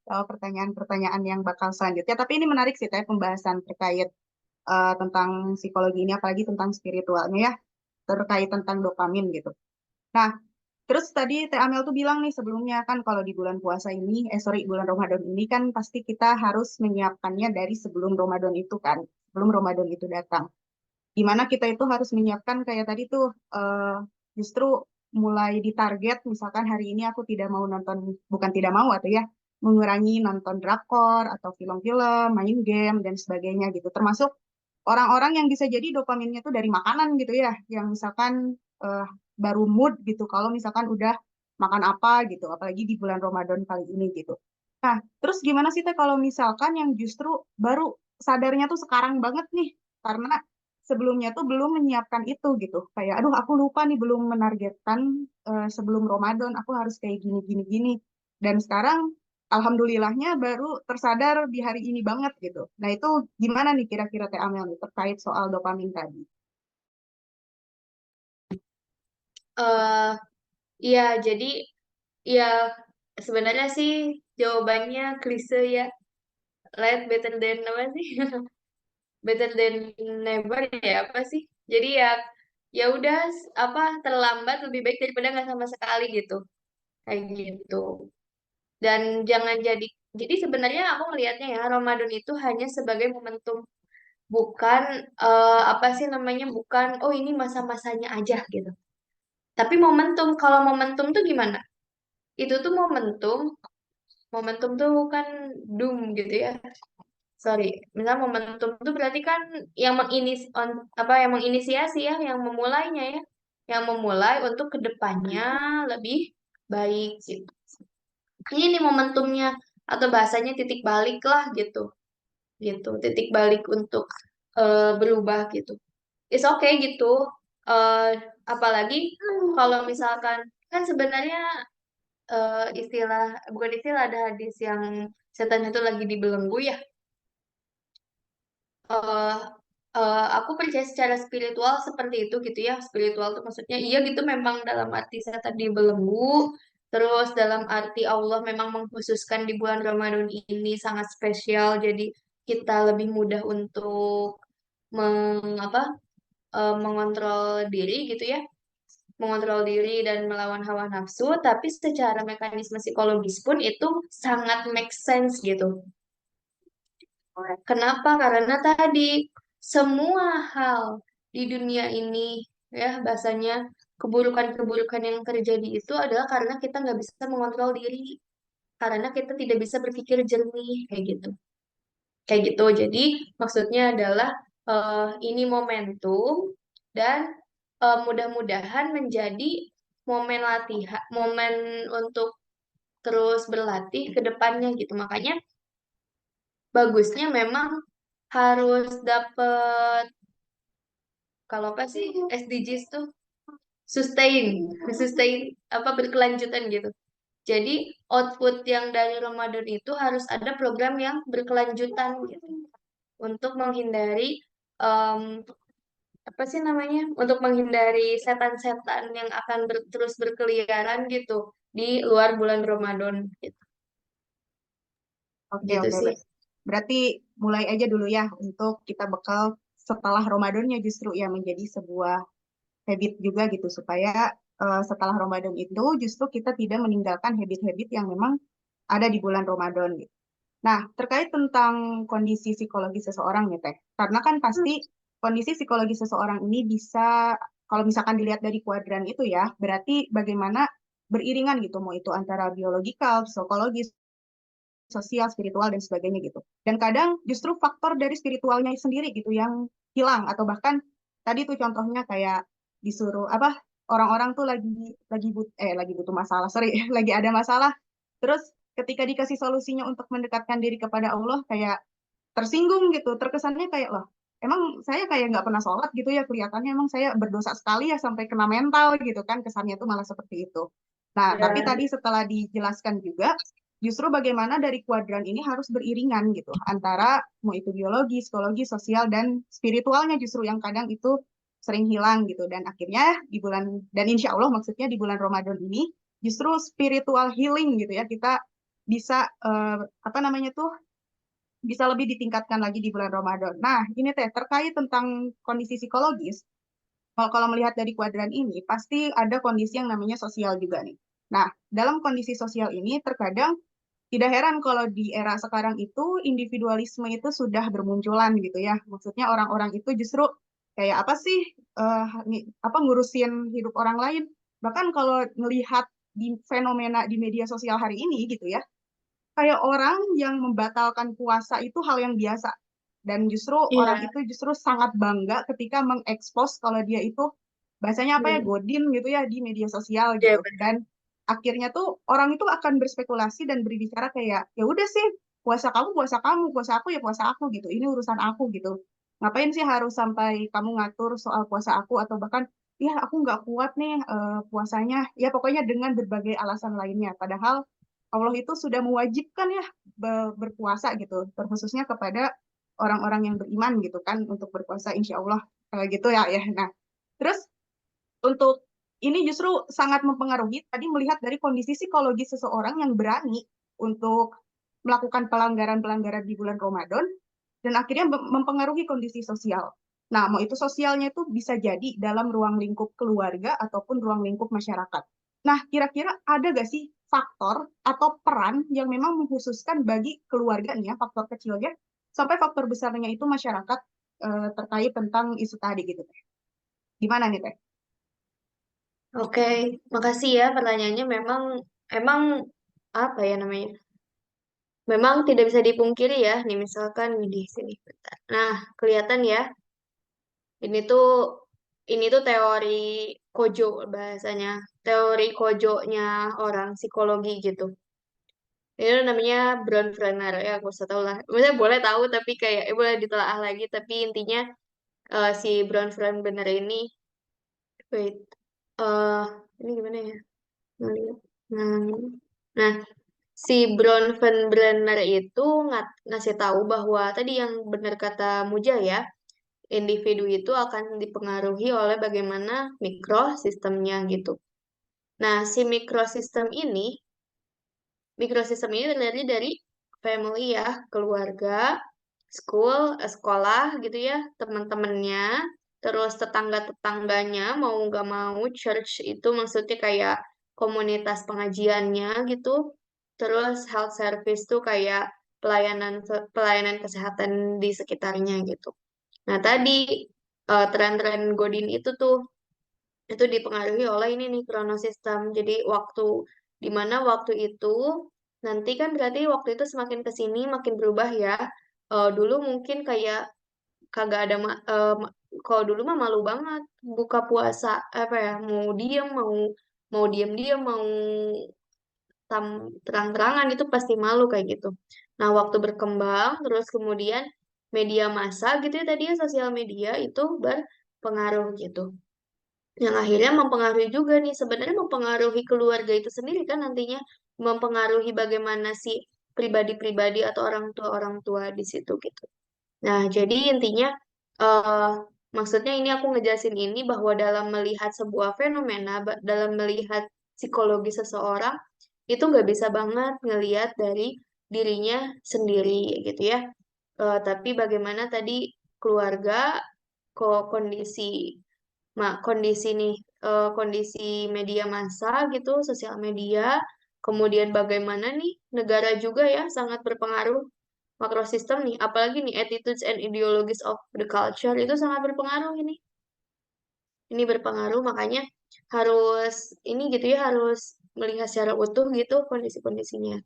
pertanyaan-pertanyaan yang bakal selanjutnya. Tapi ini menarik sih, Teh, pembahasan terkait tentang psikologi ini, apalagi tentang spiritualnya ya, terkait tentang dopamin gitu. Nah, terus tadi Teh Amel tuh bilang nih sebelumnya kan kalau di bulan puasa ini, bulan Ramadan ini kan pasti kita harus menyiapkannya dari sebelum Ramadan itu kan, sebelum Ramadan itu datang. Gimana kita itu harus menyiapkan kayak tadi tuh justru mulai ditarget, misalkan hari ini aku tidak mau nonton, bukan tidak mau atau ya, mengurangi nonton drakor atau film-film, main game dan sebagainya gitu. Termasuk orang-orang yang bisa jadi dopaminnya tuh dari makanan gitu ya, yang misalkan eh, baru mood gitu kalau misalkan udah makan apa gitu, apalagi di bulan Ramadan kali ini gitu. Nah, terus gimana sih Teh kalau misalkan yang justru baru sadarnya tuh sekarang banget nih, karena sebelumnya tuh belum menyiapkan itu gitu. Kayak, aduh aku lupa nih belum menargetkan sebelum Ramadan, aku harus kayak gini, gini, gini. Dan sekarang alhamdulillahnya baru tersadar di hari ini banget gitu. Nah itu gimana nih kira-kira Teh Amel nih terkait soal dopamin tadi? eh Iya, jadi ya sebenarnya sih jawabannya klise ya. Late better than apa sih? Better than never ya apa sih? Jadi ya ya udah apa terlambat lebih baik daripada nggak sama sekali gitu. Kayak gitu. Dan jangan jadi sebenarnya aku melihatnya ya Ramadan itu hanya sebagai momentum, bukan apa sih namanya, bukan oh ini masa-masanya aja gitu. Tapi momentum, kalau momentum tuh gimana? Itu tuh momentum, momentum tuh kan doom gitu ya. Sorry, misal momentum tuh berarti kan yang apa yang menginisiasi ya, yang memulainya ya, yang memulai untuk kedepannya lebih baik gitu. Ini momentumnya atau bahasanya titik balik lah gitu, gitu, titik balik untuk berubah gitu. It's okay gitu. Eh, Apalagi kalau misalkan kan sebenarnya istilah, bukan istilah, ada hadis yang setan itu lagi dibelenggu ya. eh aku percaya secara spiritual seperti itu gitu ya. Spiritual tuh maksudnya iya gitu, memang dalam arti setan dibelenggu. Terus dalam arti Allah memang mengkhususkan di bulan Ramadan ini sangat spesial. Jadi kita lebih mudah untuk apa, mengontrol diri gitu ya. Mengontrol diri dan melawan hawa nafsu. Tapi secara mekanisme psikologis pun itu sangat make sense gitu. Kenapa? Karena tadi semua hal di dunia ini ya bahasanya keburukan-keburukan yang terjadi itu adalah karena kita nggak bisa mengontrol diri, karena kita tidak bisa berpikir jernih kayak gitu. Kayak gitu. Jadi maksudnya adalah ini momentum dan mudah-mudahan menjadi momen latihan, momen untuk terus berlatih ke depannya gitu. Makanya bagusnya memang harus dapet, kalau apa sih SDGs tuh, sustain, sustain apa berkelanjutan gitu. Jadi output yang dari Ramadan itu harus ada program yang berkelanjutan gitu untuk menghindari em, apa sih namanya? Untuk menghindari setan-setan yang akan terus berkeliaran gitu di luar bulan Ramadan gitu. Oke, Gitu oke. sih. Berarti mulai aja dulu ya untuk kita bekal setelah Ramadannya justru ya menjadi sebuah habit juga gitu supaya setelah Ramadan itu justru kita tidak meninggalkan habit-habit yang memang ada di bulan Ramadan gitu. Nah, terkait tentang kondisi psikologi seseorang nih Teh, karena kan pasti kondisi psikologi seseorang ini bisa kalau misalkan dilihat dari kuadran itu ya, berarti bagaimana beriringan gitu, mau itu antara biologikal, psikologis, sosial, spiritual dan sebagainya gitu. Dan kadang justru faktor dari spiritualnya sendiri gitu yang hilang atau bahkan tadi tuh contohnya kayak disuruh apa orang-orang tuh lagi butuh masalah, sorry, lagi ada masalah. Terus ketika dikasih solusinya untuk mendekatkan diri kepada Allah kayak tersinggung gitu, terkesannya kayak loh, emang saya kayak nggak pernah sholat gitu ya, kelihatannya emang saya berdosa sekali ya sampai kena mental gitu kan, kesannya tuh malah seperti itu. Nah, tapi Ya, tadi setelah dijelaskan juga, justru bagaimana dari kuadran ini harus beriringan gitu, antara mau itu biologi, psikologi, sosial, dan spiritualnya justru yang kadang itu sering hilang gitu. Dan akhirnya di bulan, dan insya Allah maksudnya di bulan Ramadan ini, justru spiritual healing gitu ya, kita bisa apa namanya tuh bisa lebih ditingkatkan lagi di bulan Ramadan. Nah, ini teh terkait tentang kondisi psikologis. Kalau melihat dari kuadran ini, pasti ada kondisi yang namanya sosial juga nih. Nah, dalam kondisi sosial ini terkadang tidak heran kalau di era sekarang itu individualisme itu sudah bermunculan gitu ya. Maksudnya orang-orang itu justru kayak apa sih apa ngurusin hidup orang lain. Bahkan kalau melihat di fenomena di media sosial hari ini gitu ya, kayak orang yang membatalkan puasa itu hal yang biasa. Dan justru orang iya, itu justru sangat bangga ketika mengekspos kalau dia itu bahasanya apa ya, hmm, godin gitu ya di media sosial iya gitu. Dan akhirnya tuh orang itu akan berspekulasi dan berbicara kayak ya udah sih, puasa kamu, puasa aku ya puasa aku gitu. Ini urusan aku gitu. Ngapain sih harus sampai kamu ngatur soal puasa aku, atau bahkan ya aku nggak kuat nih puasanya. Ya pokoknya dengan berbagai alasan lainnya. Padahal Allah itu sudah mewajibkan ya berpuasa gitu, terkhususnya kepada orang-orang yang beriman gitu kan untuk berpuasa insya Allah gitu ya ya. Nah, terus untuk ini justru sangat mempengaruhi tadi melihat dari kondisi psikologis seseorang yang berani untuk melakukan pelanggaran-pelanggaran di bulan Ramadan dan akhirnya mempengaruhi kondisi sosial. Nah, mau itu sosialnya itu bisa jadi dalam ruang lingkup keluarga ataupun ruang lingkup masyarakat. Nah, kira-kira ada gak sih faktor atau peran yang memang mengkhususkan bagi keluarga nih ya, faktor kecilnya, sampai faktor besarnya itu masyarakat terkait tentang isu tadi gitu Teh. Gimana nih Teh? oke. Makasih ya pertanyaannya. Memang, emang apa ya namanya? Memang tidak bisa dipungkiri ya. Nih misalkan di sini. Bentar. Nah, kelihatan ya. Ini tuh, ini tuh teori Kojo bahasanya. Teori Kojonya orang psikologi gitu. Ini namanya Bronfenner ya, aku usah tahu lah. Maksudnya boleh tahu tapi kayak boleh ditelaah lagi. Tapi intinya si Bronfenner ini, wait, eh ini gimana ya? Ngeliat. Nah, nah, si Bronfenbrenner itu ngasih tahu bahwa tadi yang benar kata Muja ya, individu itu akan dipengaruhi oleh bagaimana mikrosistemnya gitu. Nah, si mikrosistem ini terdiri dari family ya, keluarga, school, sekolah gitu ya, teman-temannya, terus tetangga-tetangganya, mau nggak mau, church itu maksudnya kayak komunitas pengajiannya gitu, terus health service tuh kayak pelayanan pelayanan kesehatan di sekitarnya gitu. Nah tadi tren-tren Godin itu dipengaruhi oleh ini nih kronosistem. Jadi di mana waktu itu nanti kan berarti waktu itu semakin ke sini makin berubah ya. Dulu mungkin kayak kagak ada kalau dulu mah malu banget buka puasa apa ya mau diem-diem mau terang-terangan itu pasti malu kayak gitu. Nah, waktu berkembang terus kemudian media massa gitu ya tadi ya sosial media itu berpengaruh gitu yang akhirnya mempengaruhi juga nih sebenarnya mempengaruhi keluarga itu sendiri kan nantinya mempengaruhi bagaimana si pribadi-pribadi atau orang tua di situ gitu. Nah, jadi intinya eh maksudnya ini aku ngejelasin ini bahwa dalam melihat sebuah fenomena, dalam melihat psikologi seseorang itu nggak bisa banget ngelihat dari dirinya sendiri gitu ya. Tapi bagaimana tadi keluarga kondisi kondisi nih kondisi media massa gitu, sosial media, kemudian bagaimana nih negara juga ya sangat berpengaruh makrosistem nih, apalagi nih attitudes and ideologies of the culture itu sangat berpengaruh ini. Ini berpengaruh makanya harus ini gitu ya harus melihat secara utuh gitu kondisi-kondisinya.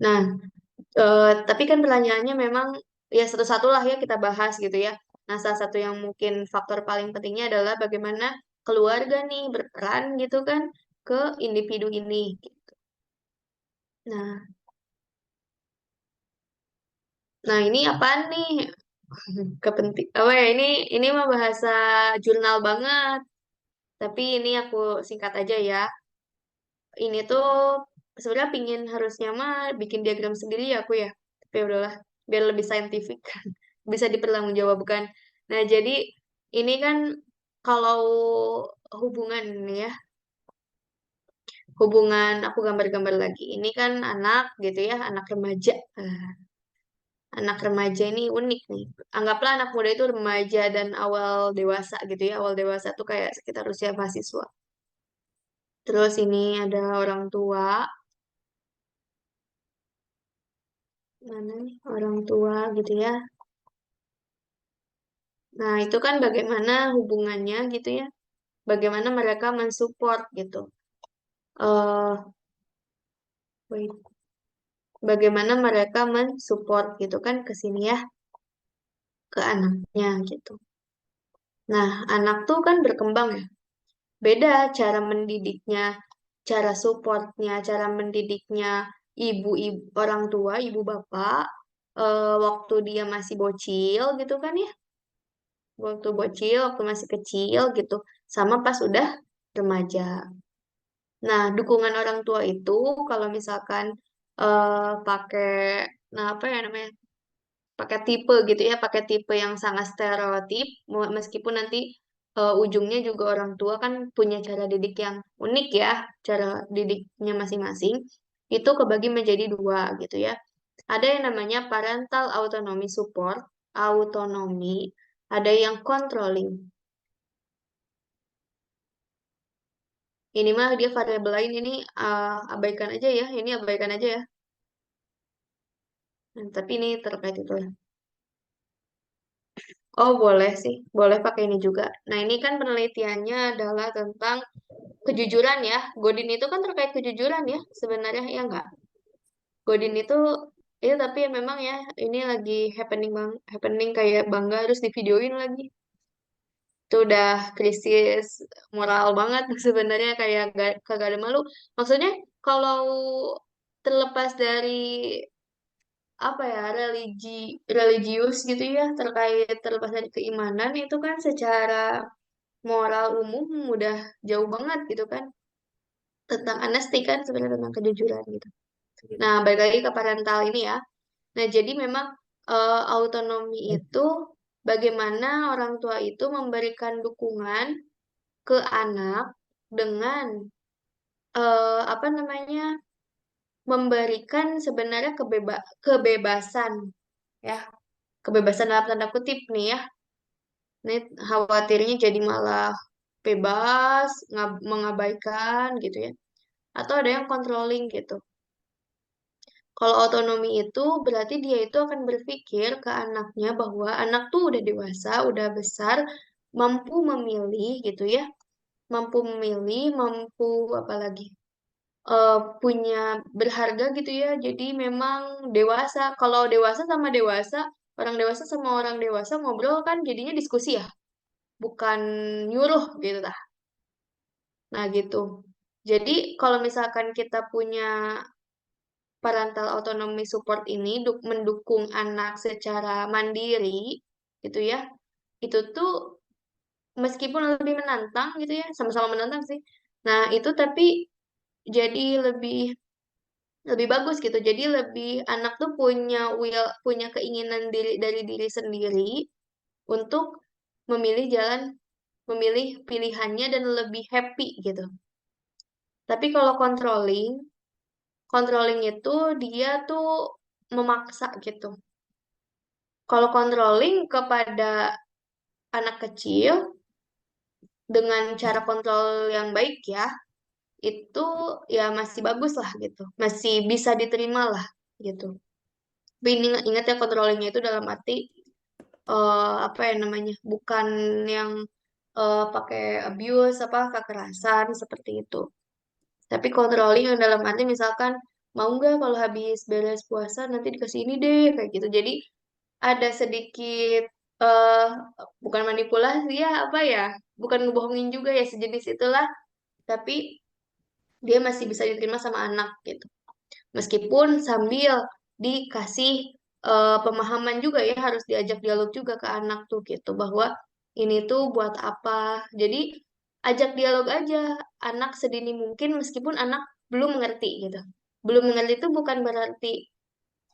Nah, tapi kan pertanyaannya memang ya satu-satu lah ya kita bahas gitu ya. Nah, salah satu yang mungkin faktor paling pentingnya adalah bagaimana keluarga nih berperan gitu kan ke individu ini. Gitu. Nah, Nah, ini apaan nih? Kepenting apa ya, ini mah bahasa jurnal banget. Tapi ini aku singkat aja ya. Ini tuh sebenarnya pingin harusnya mah bikin diagram sendiri ya aku ya. Tapi ya udahlah, biar lebih saintifik. Bisa dipertanggungjawabkan. Nah, jadi ini kan kalau hubungan nih ya, hubungan aku gambar-gambar lagi. Ini kan anak gitu ya, anak remaja. Anak remaja ini unik nih. Anggaplah anak muda itu remaja dan awal dewasa gitu ya. Awal dewasa tuh kayak sekitar usia mahasiswa. Terus ini ada orang tua. Mana nih orang tua gitu ya. Nah, itu kan bagaimana hubungannya gitu ya. Bagaimana mereka mensupport gitu. eh wait. Bagaimana mereka mensupport gitu kan ke sini ya, ke anaknya gitu. Nah, anak tuh kan berkembang ya. Beda cara mendidiknya, cara supportnya, cara mendidiknya ibu-ibu orang tua, ibu bapak, waktu dia masih bocil gitu kan ya, waktu bocil, waktu masih kecil gitu, sama pas udah remaja. Nah, dukungan orang tua itu kalau misalkan pakai, nah apa ya namanya, pakai tipe gitu ya, pakai tipe yang sangat stereotip, meskipun nanti ujungnya juga orang tua kan punya cara didik yang unik ya, cara didiknya masing-masing, itu kebagi menjadi dua gitu ya. Ada yang namanya parental autonomy support, autonomi, ada yang controlling. Ini mah dia variabel lain, ini abaikan aja ya, ini abaikan aja ya. Nah, tapi ini terkait itu ya. Oh, boleh sih. Boleh pakai ini juga. Nah, ini kan penelitiannya adalah tentang kejujuran ya. Godin itu kan terkait kejujuran ya, sebenarnya ya enggak? Godin itu tapi ya memang ya, ini lagi happening happening kayak bangga harus divideoin lagi. Itu udah krisis moral banget sebenarnya, kayak kagak ada malu. Maksudnya kalau terlepas dari apa ya, religius gitu ya, terkait terlepas dari keimanan itu kan secara moral umum udah jauh banget gitu kan, tentang honesty kan sebenarnya, tentang kejujuran gitu. Nah, balik lagi ke parental ini ya. Nah, jadi memang autonomi itu bagaimana orang tua itu memberikan dukungan ke anak dengan apa namanya, memberikan sebenarnya kebebasan ya, kebebasan dalam tanda kutip nih ya. Ini khawatirnya jadi malah bebas, mengabaikan gitu ya. Atau ada yang controlling gitu. Kalau otonomi itu berarti dia itu akan berpikir ke anaknya bahwa anak tuh udah dewasa, udah besar, mampu memilih gitu ya. Mampu memilih, mampu apalagi punya berharga gitu ya. Jadi memang dewasa. Kalau dewasa sama dewasa, orang dewasa sama orang dewasa ngobrol kan jadinya diskusi ya, bukan nyuruh gitu tah. Nah gitu. Jadi kalau misalkan kita punya parental autonomy support ini mendukung anak secara mandiri gitu ya, itu tuh meskipun lebih menantang gitu ya, sama-sama menantang sih. Nah itu tapi jadi lebih bagus gitu. Jadi lebih anak tuh punya keinginan dari diri sendiri untuk memilih jalan, memilih pilihannya dan lebih happy gitu. Tapi kalau controlling itu dia tuh memaksa gitu. Kalau controlling kepada anak kecil dengan cara kontrol yang baik ya, itu ya masih bagus lah gitu. Masih bisa diterima lah gitu. Tapi ingat ya, controllingnya itu dalam arti apa ya namanya? Bukan yang pakai abuse apa kekerasan seperti itu. Tapi controlling yang dalam arti misalkan mau nggak kalau habis beres puasa nanti dikasih ini deh kayak gitu. Jadi ada sedikit eh bukan manipulasi ya, apa ya? Bukan ngebohongin juga ya, sejenis itulah. Tapi dia masih bisa diterima sama anak gitu. Meskipun sambil dikasih pemahaman juga ya, harus diajak dialog juga ke anak tuh gitu, bahwa ini tuh buat apa. Jadi ajak dialog aja anak sedini mungkin meskipun anak belum mengerti gitu. Belum mengerti itu bukan berarti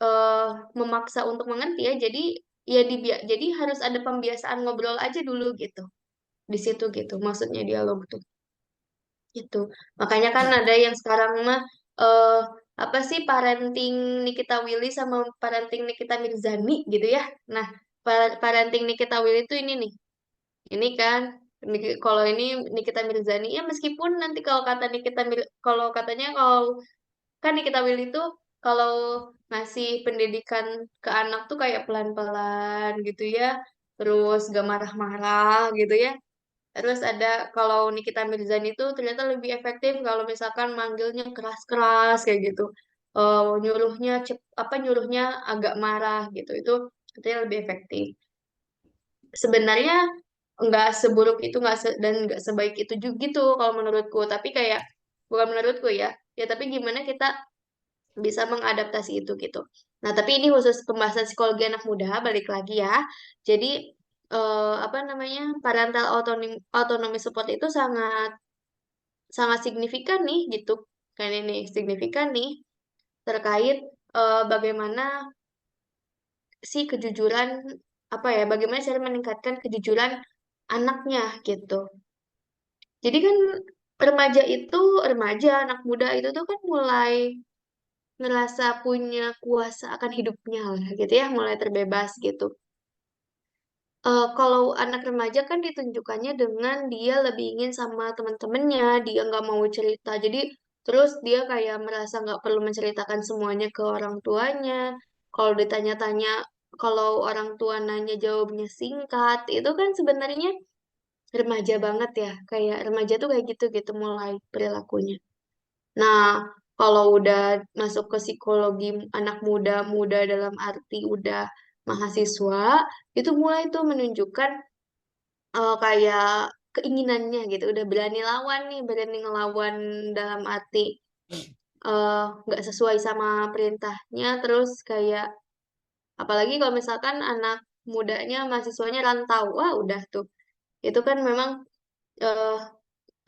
eh, memaksa untuk mengerti ya. Jadi ya jadi harus ada pembiasaan ngobrol aja dulu gitu. Di situ gitu maksudnya dialog tuh. Gitu. Makanya kan ada yang sekarang mah eh apa sih parenting Nikita Willy sama parenting Nikita Mirzani gitu ya. Nah, parenting Nikita Willy itu ini nih. Ini kan kalau ini Nikita Mirzani ya, meskipun nanti kalau kata kalau katanya kalau kan Nikita Willy itu kalau ngasih pendidikan ke anak tuh kayak pelan-pelan gitu ya. Terus gak marah-marah gitu ya. Terus ada kalau Nikita Mirzani itu ternyata lebih efektif kalau misalkan manggilnya keras-keras kayak gitu. Nyuruhnya agak marah gitu. Itu katanya lebih efektif. Sebenarnya nggak seburuk itu dan nggak sebaik itu juga gitu kalau menurutku. Tapi kayak bukan menurutku ya. Ya tapi gimana kita bisa mengadaptasi itu gitu. Nah, tapi ini khusus pembahasan psikologi anak muda, balik lagi ya. Jadi apa namanya, parental autonomy support itu sangat sangat signifikan nih gitu. Kan ini signifikan nih terkait bagaimana sih kejujuran apa ya, bagaimana cara meningkatkan kejujuran anaknya gitu. Jadi kan remaja, anak muda itu tuh kan mulai ngerasa punya kuasa akan hidupnya lah gitu ya, mulai terbebas gitu. Kalau anak remaja kan ditunjukkannya dengan dia lebih ingin sama teman-temannya, dia nggak mau cerita. Jadi terus dia kayak merasa nggak perlu menceritakan semuanya ke orang tuanya. Kalau ditanya-tanya, kalau orang tua nanya jawabnya singkat, itu kan sebenarnya remaja banget ya. Kayak remaja tuh kayak gitu gitu mulai perilakunya. Nah, kalau udah masuk ke psikologi anak muda, muda dalam arti udah mahasiswa, itu mulai tuh menunjukkan kayak keinginannya gitu. Udah berani lawan nih, berani ngelawan dalam arti nggak sesuai sama perintahnya. Terus kayak, apalagi kalau misalkan anak mudanya, mahasiswanya rantau, wah udah tuh. Itu kan memang eh,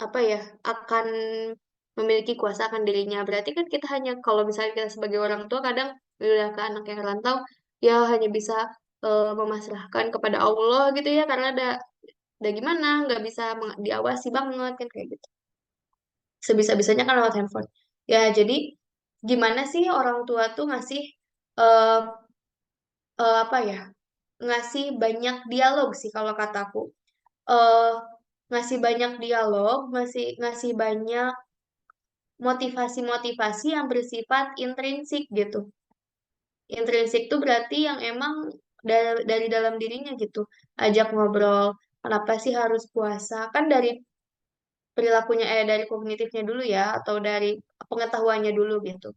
apa ya, akan memiliki kuasa akan dirinya. Berarti kan kita hanya kalau misalnya kita sebagai orang tua kadang udah ke anak yang rantau ya hanya bisa memasrahkan kepada Allah gitu ya, karena ada gimana nggak bisa diawasi banget kan kayak gitu. Sebisa-bisanya kan lewat handphone. Ya jadi gimana sih orang tua tuh ngasih eh apa ya, ngasih banyak dialog sih kalau kataku. eh Ngasih banyak dialog, ngasih ngasih banyak motivasi-motivasi yang bersifat intrinsik gitu. Intrinsik tuh berarti yang emang dari dalam dirinya gitu. Ajak ngobrol, kenapa sih harus puasa? Kan dari perilakunya, dari kognitifnya dulu ya, atau dari pengetahuannya dulu gitu.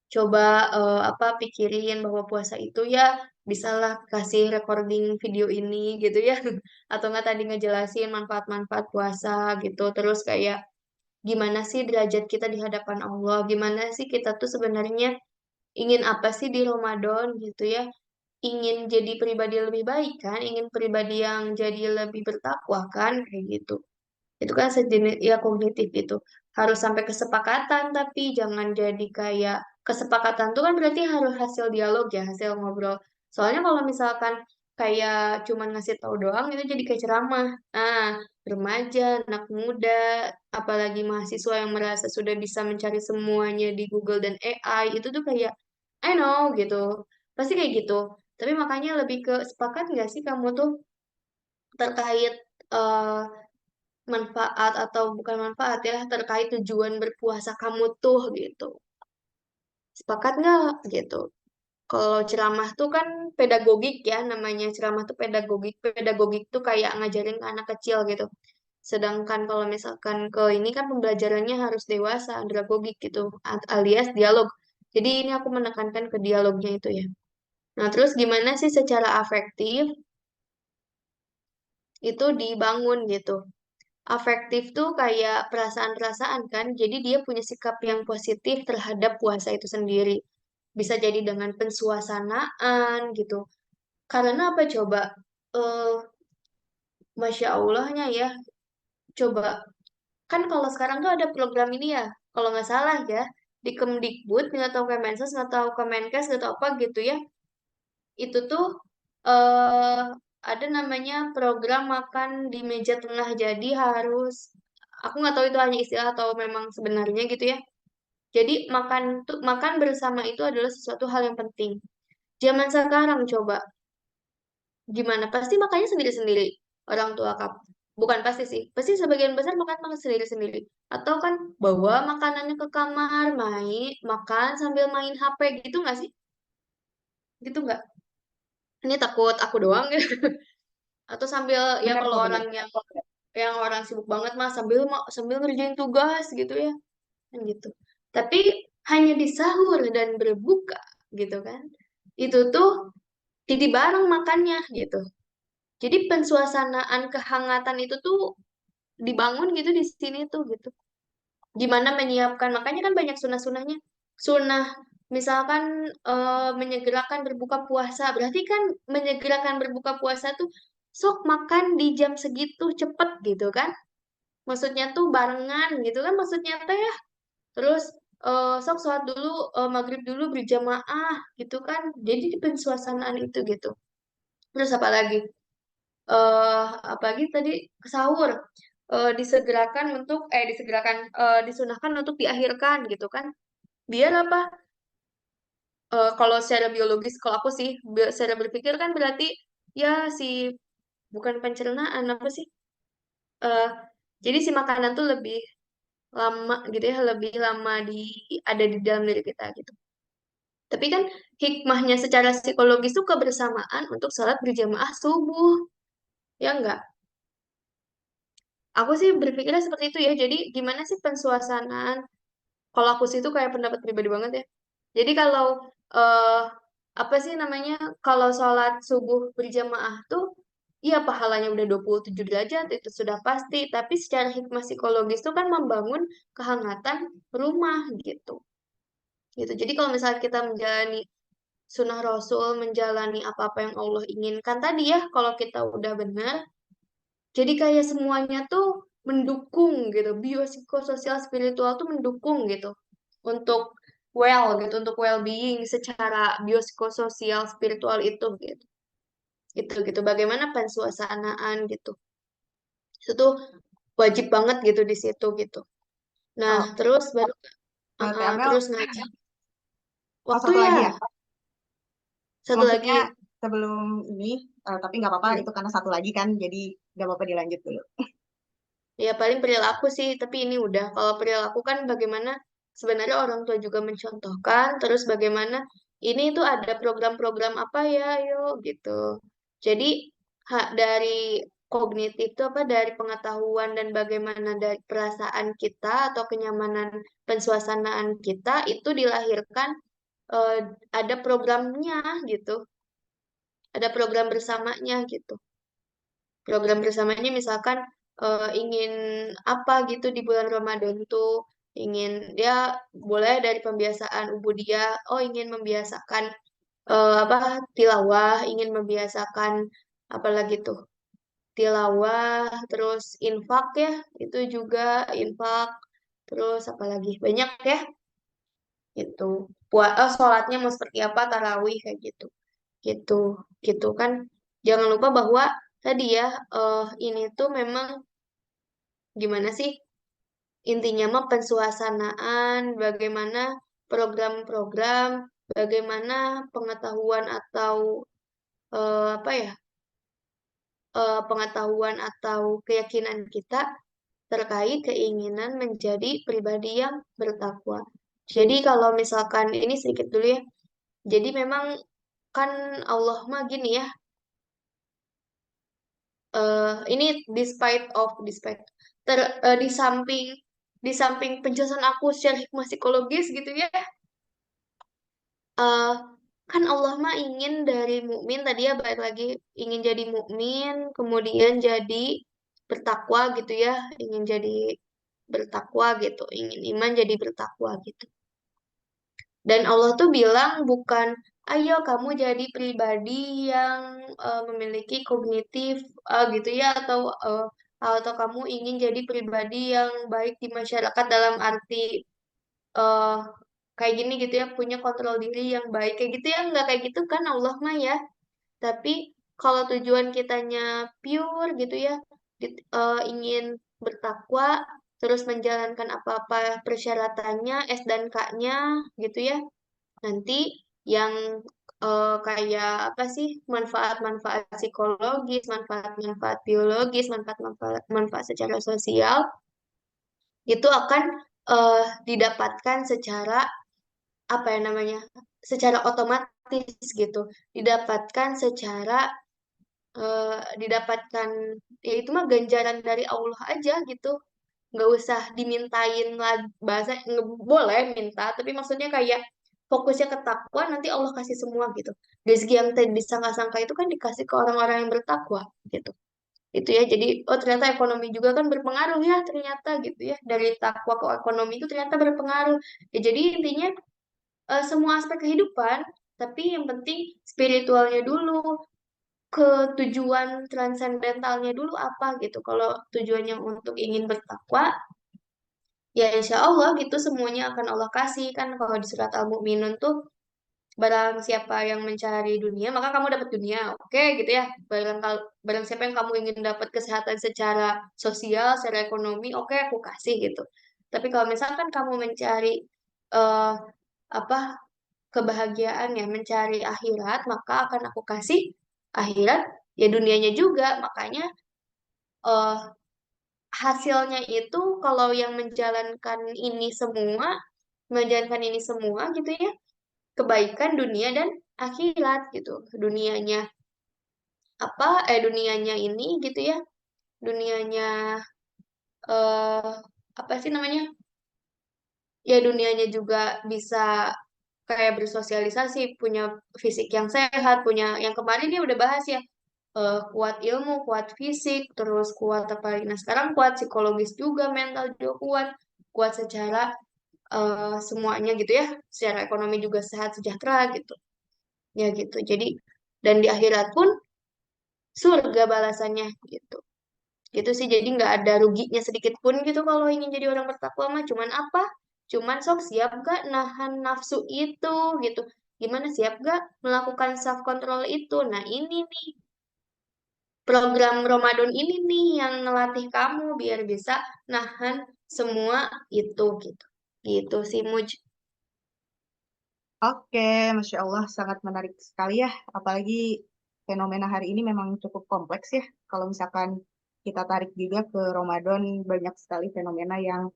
Coba apa pikirin bahwa puasa itu ya bisalah kasih recording video ini gitu ya. Atau nggak tadi ngejelasin manfaat-manfaat puasa gitu. Terus kayak gimana sih derajat kita di hadapan Allah, gimana sih kita tuh sebenarnya ingin apa sih di Ramadan gitu ya, ingin jadi pribadi lebih baik kan, ingin pribadi yang jadi lebih bertakwa kan, kayak gitu. Itu kan sejenis ya kognitif itu. Harus sampai kesepakatan, tapi jangan jadi kayak kesepakatan tuh kan berarti harus hasil dialog ya, hasil ngobrol. Soalnya kalau misalkan kayak cuman ngasih tahu doang itu jadi kayak ceramah. Nah, remaja, anak muda, apalagi mahasiswa yang merasa sudah bisa mencari semuanya di Google dan AI, itu tuh kayak I know gitu. Pasti kayak gitu. Tapi makanya lebih ke sepakat nggak sih kamu tuh terkait eh, manfaat atau bukan manfaat ya, terkait tujuan berpuasa kamu tuh gitu. Sepakat nggak gitu? Kalau ceramah tuh kan pedagogik ya, namanya ceramah tuh pedagogik. Pedagogik tuh kayak ngajarin ke anak kecil gitu. Sedangkan kalau misalkan ke ini kan pembelajarannya harus dewasa, andragogik gitu, alias dialog. Jadi ini aku menekankan ke dialognya itu ya. Nah, terus gimana sih secara afektif itu dibangun gitu? Afektif tuh kayak perasaan-perasaan kan, jadi dia punya sikap yang positif terhadap puasa itu sendiri. bisa jadi dengan pensuasanaan gitu. Karena apa coba? Eh, Masya Allahnya ya, coba. Kan kalau sekarang tuh ada program ini ya, kalau nggak salah ya, di Kemdikbud, nggak tahu Kemensos, nggak tahu Kemenkes, nggak tahu apa gitu ya, itu tuh eh ada namanya program makan di meja tengah. Jadi harus, aku nggak tahu itu hanya istilah atau memang sebenarnya gitu ya. Jadi makan bersama itu adalah sesuatu hal yang penting. Zaman sekarang coba gimana? Pasti makannya sendiri-sendiri orang tua kamu. Bukan pasti sih, pasti sebagian besar makan sendiri-sendiri. Atau kan bawa makanannya ke kamar, makan sambil main HP gitu nggak sih? Gitu nggak? Ini takut aku doang gitu. Atau sambil ya Benar kalau kok, benar. orang yang orang sibuk banget mah sambil ngerjain tugas gitu ya, kan gitu. Tapi hanya di sahur dan berbuka gitu kan. Itu tuh jadi bareng makannya gitu. Jadi pensuasanaan kehangatan itu tuh dibangun gitu di sini tuh gitu. Gimana menyiapkan, makanya kan banyak sunah-sunahnya. Sunah misalkan menyegerakan berbuka puasa, berarti kan menyegerakan berbuka puasa tuh sok makan di jam segitu cepet gitu kan. Maksudnya tuh barengan gitu kan maksudnya teh ya. Terus sok sholat dulu, maghrib dulu berjamaah gitu kan. Jadi di pensuasanaan itu gitu. Terus apa lagi? Apalagi tadi sahur disunahkan untuk diakhirkan gitu kan, biar apa, kalau secara biologis kalau aku sih secara berpikir kan berarti ya si bukan pencernaan apa sih, Eh, jadi si makanan tuh lebih lama gitu ya, lebih lama ada di dalam diri kita gitu. Tapi kan hikmahnya secara psikologis tuh kebersamaan untuk sholat berjamaah subuh, ya enggak? Aku sih berpikirnya seperti itu ya. Jadi gimana sih pensuasanaan? Kalau aku sih itu kayak pendapat pribadi banget ya. Jadi kalau eh apa sih namanya? Kalau sholat subuh berjamaah tuh, iya pahalanya udah 27 derajat, itu sudah pasti. Tapi secara hikmah psikologis tuh kan membangun kehangatan rumah gitu. Gitu. Jadi kalau misalnya kita menjalani sunnah Rasul, menjalani apa-apa yang Allah inginkan tadi ya, kalau kita udah benar, jadi kayak semuanya tuh mendukung gitu, biopsikososial spiritual tuh mendukung gitu untuk untuk well-being secara biopsikososial spiritual itu gitu. Gitu Bagaimana pensuasanaan gitu. Itu tuh wajib banget gitu di situ gitu. Nah, Oh, terus baru Teh Amel, terus ngaji oh waktu satu ya, lagi ya. satu Maksudnya lagi. sebelum ini, tapi nggak apa-apa Hmm. itu karena satu lagi kan, jadi nggak apa-apa dilanjut dulu. Ya paling perilaku sih, tapi ini udah. Kalau perilaku kan bagaimana sebenarnya orang tua juga mencontohkan, terus bagaimana ini tuh ada program-program apa ya, yuk gitu. Jadi dari kognitif itu apa dari pengetahuan dan bagaimana dari perasaan kita atau kenyamanan pensuasanaan kita itu dilahirkan, eh, ada programnya gitu, ada program bersamanya gitu. Program bersamanya misalkan ingin apa gitu di bulan Ramadan tuh, ingin ya boleh dari pembiasaan ubudiyah, oh ingin membiasakan apa tilawah, ingin membiasakan apalagi tuh tilawah, terus infak ya, itu juga infak, terus apalagi banyak ya itu sholatnya mau seperti apa, tarawih kayak gitu gitu gitu kan. Jangan lupa bahwa tadi ya, ini tuh memang gimana sih intinya mah pensuasanaan, bagaimana program-program, bagaimana pengetahuan atau apa ya, pengetahuan atau keyakinan kita terkait keinginan menjadi pribadi yang bertakwa. Jadi kalau misalkan ini sedikit dulu ya. Jadi memang kan Allah mah gini ya, ini despite di samping penjelasan aku secara hikmah psikologis gitu ya, eh, kan Allah mah ingin dari mukmin tadi ya, balik lagi ingin jadi mukmin kemudian jadi bertakwa gitu ya, ingin jadi bertakwa gitu, ingin iman jadi bertakwa gitu. Dan Allah tuh bilang bukan, ayo kamu jadi pribadi yang memiliki kognitif gitu ya, atau kamu ingin jadi pribadi yang baik di masyarakat dalam arti eh kayak gini gitu ya, punya kontrol diri yang baik kayak gitu ya, nggak kayak gitu kan Allah mah ya. Tapi kalau tujuan kitanya pure gitu ya, ingin bertakwa, terus menjalankan apa-apa persyaratannya, S dan K-nya gitu ya, nanti yang kayak apa sih, manfaat-manfaat psikologis, manfaat-manfaat biologis, manfaat-manfaat secara sosial, itu akan didapatkan secara apa ya namanya, secara otomatis gitu, didapatkan secara didapatkan, ya itu mah ganjaran dari Allah aja gitu, nggak usah dimintain lagi bahasa, boleh minta tapi maksudnya kayak fokusnya ke takwa, nanti Allah kasih semua gitu. Rezeki yang tadi disangka-sangka itu kan dikasih ke orang-orang yang bertakwa gitu. Itu ya, jadi oh ternyata ekonomi juga kan berpengaruh ya ternyata gitu ya, dari takwa ke ekonomi itu ternyata berpengaruh ya. Jadi intinya semua aspek kehidupan, tapi yang penting spiritualnya dulu, ke tujuan transendentalnya dulu apa gitu. Kalau tujuannya untuk ingin bertakwa, ya insya Allah gitu semuanya akan Allah kasih. Kan kalau di surat Al-Mu'minun tuh, barang siapa yang mencari dunia maka kamu dapat dunia, oke gitu ya. Barang siapa yang kamu ingin dapat kesehatan secara sosial, secara ekonomi, oke aku kasih gitu. Tapi kalau misalkan kamu mencari eh, apa, kebahagiaan ya, mencari akhirat, maka akan aku kasih akhirat ya, dunianya juga. Makanya eh, hasilnya itu kalau yang menjalankan ini semua gitu ya, kebaikan dunia dan akhirat gitu. Dunianya apa, dunianya ini gitu ya, dunianya eh apa sih namanya, ya dunianya juga bisa kayak bersosialisasi, punya fisik yang sehat, punya yang kemarin dia udah bahas ya, kuat ilmu, kuat fisik, terus kuat apa lagi? Nah sekarang kuat psikologis juga, mental juga kuat, kuat secara semuanya gitu ya, secara ekonomi juga sehat, sejahtera gitu, ya gitu. Jadi dan di akhirat pun surga balasannya gitu. Gitu sih, jadi nggak ada ruginya sedikit pun gitu kalau ingin jadi orang bertakwa mah. Cuman apa? Cuman sok siap gak nahan nafsu itu gitu. Gimana siap gak melakukan self control itu? Nah ini nih, program Ramadan ini nih yang ngelatih kamu biar bisa nahan semua itu gitu. Gitu sih Muj. Oke, Masya Allah, sangat menarik sekali ya. Apalagi fenomena hari ini memang cukup kompleks ya. Kalau misalkan kita tarik juga ke Ramadan, banyak sekali fenomena yang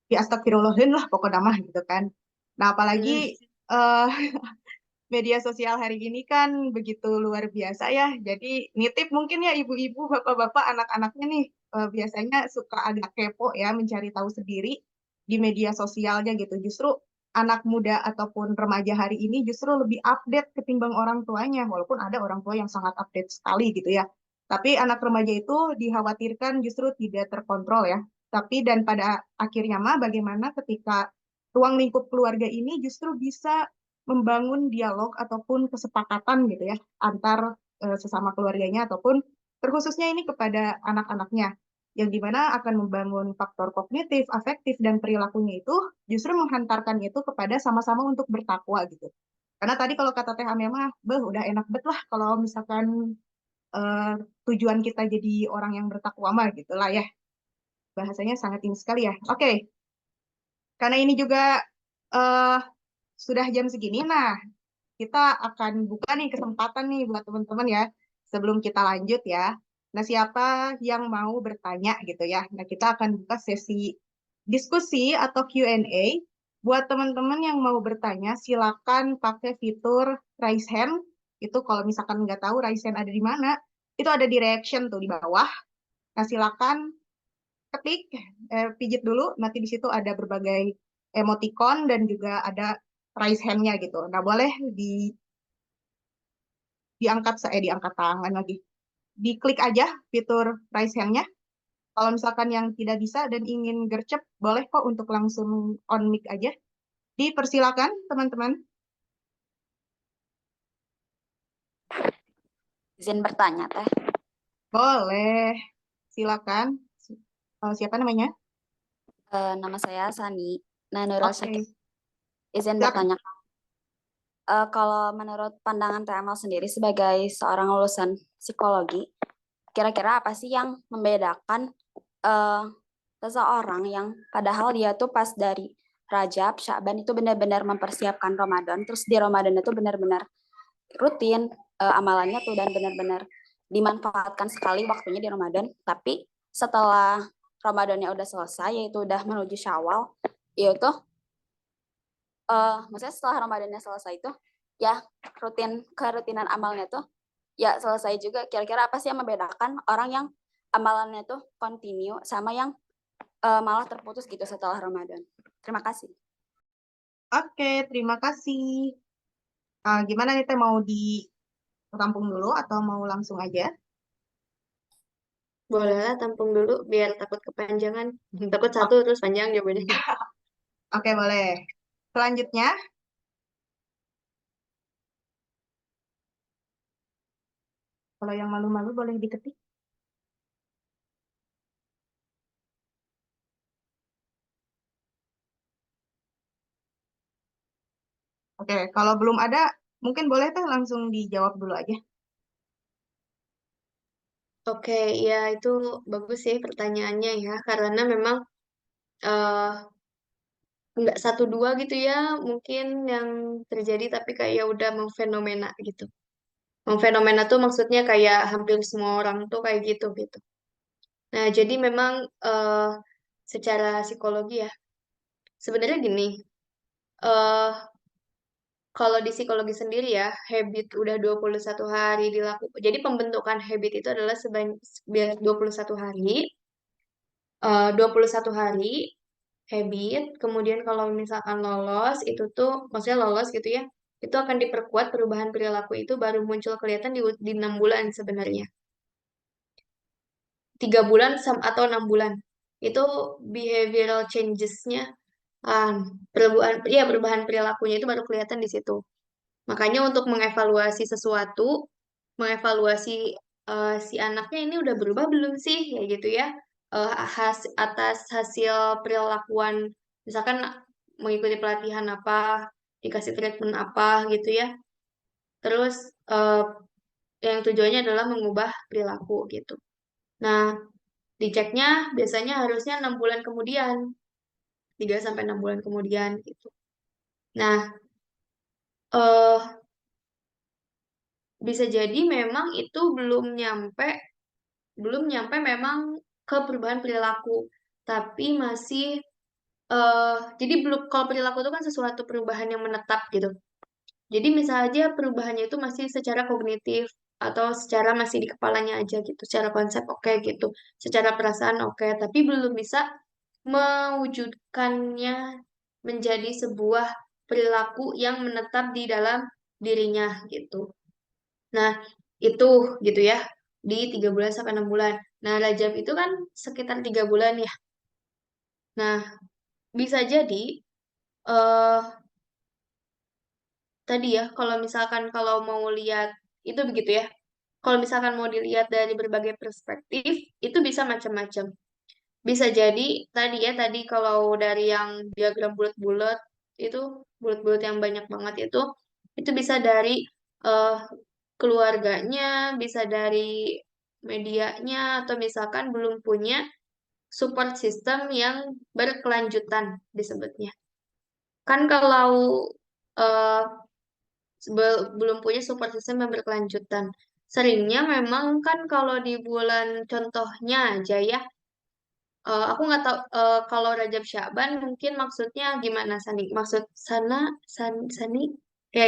ya astagfirullahin lah pokoknya mah gitu kan. Nah, apalagi Hmm. eh, media sosial hari ini kan begitu luar biasa ya. Jadi nitip mungkin ya ibu-ibu, bapak-bapak, anak-anaknya nih biasanya suka agak kepo ya mencari tahu sendiri di media sosialnya gitu. Justru anak muda ataupun remaja hari ini justru lebih update ketimbang orang tuanya. Walaupun ada orang tua yang sangat update sekali gitu ya. Tapi anak remaja itu dikhawatirkan justru tidak terkontrol ya. Tapi dan pada akhirnya mah bagaimana ketika ruang lingkup keluarga ini justru bisa membangun dialog ataupun kesepakatan gitu ya antar sesama keluarganya ataupun terkhususnya ini kepada anak-anaknya yang dimana akan membangun faktor kognitif, afektif, dan perilakunya itu justru menghantarkan itu kepada sama-sama untuk bertakwa gitu. Karena tadi kalau kata Teh Amel mah, beh udah enak bet lah kalau misalkan eh, tujuan kita jadi orang yang bertakwa mah gitu lah ya. Bahasanya sangat ini sekali ya. Oke, karena ini juga eh, sudah jam segini, nah kita akan buka nih kesempatan nih buat teman-teman ya. Sebelum kita lanjut ya. Nah, siapa yang mau bertanya gitu ya. Nah, kita akan buka sesi diskusi atau Q&A. Buat teman-teman yang mau bertanya, silakan pakai fitur raise hand. Itu kalau misalkan nggak tahu raise hand ada di mana, itu ada di reaction tuh di bawah. Nah, silakan ketik, pijit dulu. Nanti di situ ada berbagai emoticon dan juga ada raise hand-nya gitu. Nah, boleh diangkat tangan lagi. Diklik aja fitur raise hand-nya. Kalau misalkan yang tidak bisa dan ingin gercep, boleh kok untuk langsung on mic aja. Dipersilakan, teman-teman. Izin bertanya, Teh. Boleh. Silakan. Siapa namanya? Nama saya Sani. Nah, Nurul Oke. Syakir. Izin Silakan. bertanya, kalau menurut pandangan TML sendiri sebagai seorang lulusan psikologi, kira-kira apa sih yang membedakan seseorang yang padahal dia tuh pas dari Rajab, Sya'ban itu benar-benar mempersiapkan Ramadan, terus di Ramadan itu benar-benar rutin amalannya tuh dan benar-benar dimanfaatkan sekali waktunya di Ramadan, tapi setelah Ramadannya udah selesai, yaitu udah menuju Syawal, yaitu maksudnya setelah Ramadannya selesai itu ya kerutinan amalnya tuh ya selesai juga. Kira-kira apa sih yang membedakan orang yang amalannya tuh continue sama yang malah terputus gitu setelah Ramadan? Terima kasih. Oke, terima kasih. Gimana nih, Teh, mau ditampung dulu atau mau langsung aja? Bolehlah tampung dulu biar takut kepanjangan. Takut satu terus panjang jawabannya. Oke, boleh. Selanjutnya, kalau yang malu-malu boleh diketik. Oke, kalau belum ada, mungkin boleh Teh langsung dijawab dulu aja. Oke, ya itu bagus sih pertanyaannya ya. Karena memang eh nggak satu dua gitu ya mungkin yang terjadi tapi kayak udah memfenomena gitu. Memfenomena tuh maksudnya kayak hampir semua orang tuh kayak gitu gitu. Nah, jadi memang secara psikologi ya, sebenarnya gini, eh kalau di psikologi sendiri ya, habit udah 21 hari dilakukan. Jadi pembentukan habit itu adalah sebanyak 21 hari. 21 hari habit, kemudian kalau misalkan lolos, itu tuh, maksudnya lolos gitu ya, itu akan diperkuat perubahan perilaku itu baru muncul kelihatan di 6 bulan sebenarnya. 3 bulan atau 6 bulan. Itu behavioral changes-nya, perubahan perilakunya itu baru kelihatan di situ. Makanya untuk mengevaluasi sesuatu, mengevaluasi si anaknya ini udah berubah belum sih, ya gitu ya. Atas hasil perilakuan, misalkan mengikuti pelatihan apa, dikasih treatment apa gitu ya. Terus yang tujuannya adalah mengubah perilaku gitu. Nah, diceknya biasanya harusnya 6 bulan kemudian, 3 sampai 6 bulan kemudian gitu. Nah, eh bisa jadi memang itu belum nyampe memang ke perubahan perilaku, tapi masih jadi belum, kalau perilaku itu kan sesuatu perubahan yang menetap gitu. Jadi misalnya aja perubahannya itu masih secara kognitif atau secara masih di kepalanya aja gitu, secara konsep oke gitu, secara perasaan oke, tapi belum bisa mewujudkannya menjadi sebuah perilaku yang menetap di dalam dirinya gitu. Nah, itu gitu ya, di 3 bulan sampai 6 bulan. Nah, Rajab itu kan sekitar 3 bulan ya. Nah, bisa jadi eh tadi ya, kalau misalkan kalau mau lihat itu begitu ya. Kalau misalkan mau dilihat dari berbagai perspektif, itu bisa macam-macam. Bisa jadi tadi kalau dari yang diagram bulat-bulat itu bulat-bulat yang banyak banget itu bisa dari eh, keluarganya, bisa dari medianya, atau misalkan belum punya support system yang berkelanjutan disebutnya. Kan kalau eh, belum punya support system yang berkelanjutan, seringnya memang kan kalau di bulan contohnya aja ya, aku nggak tahu kalau Rajab Sya'ban mungkin maksudnya gimana Sani? Maksud Sani? Ya,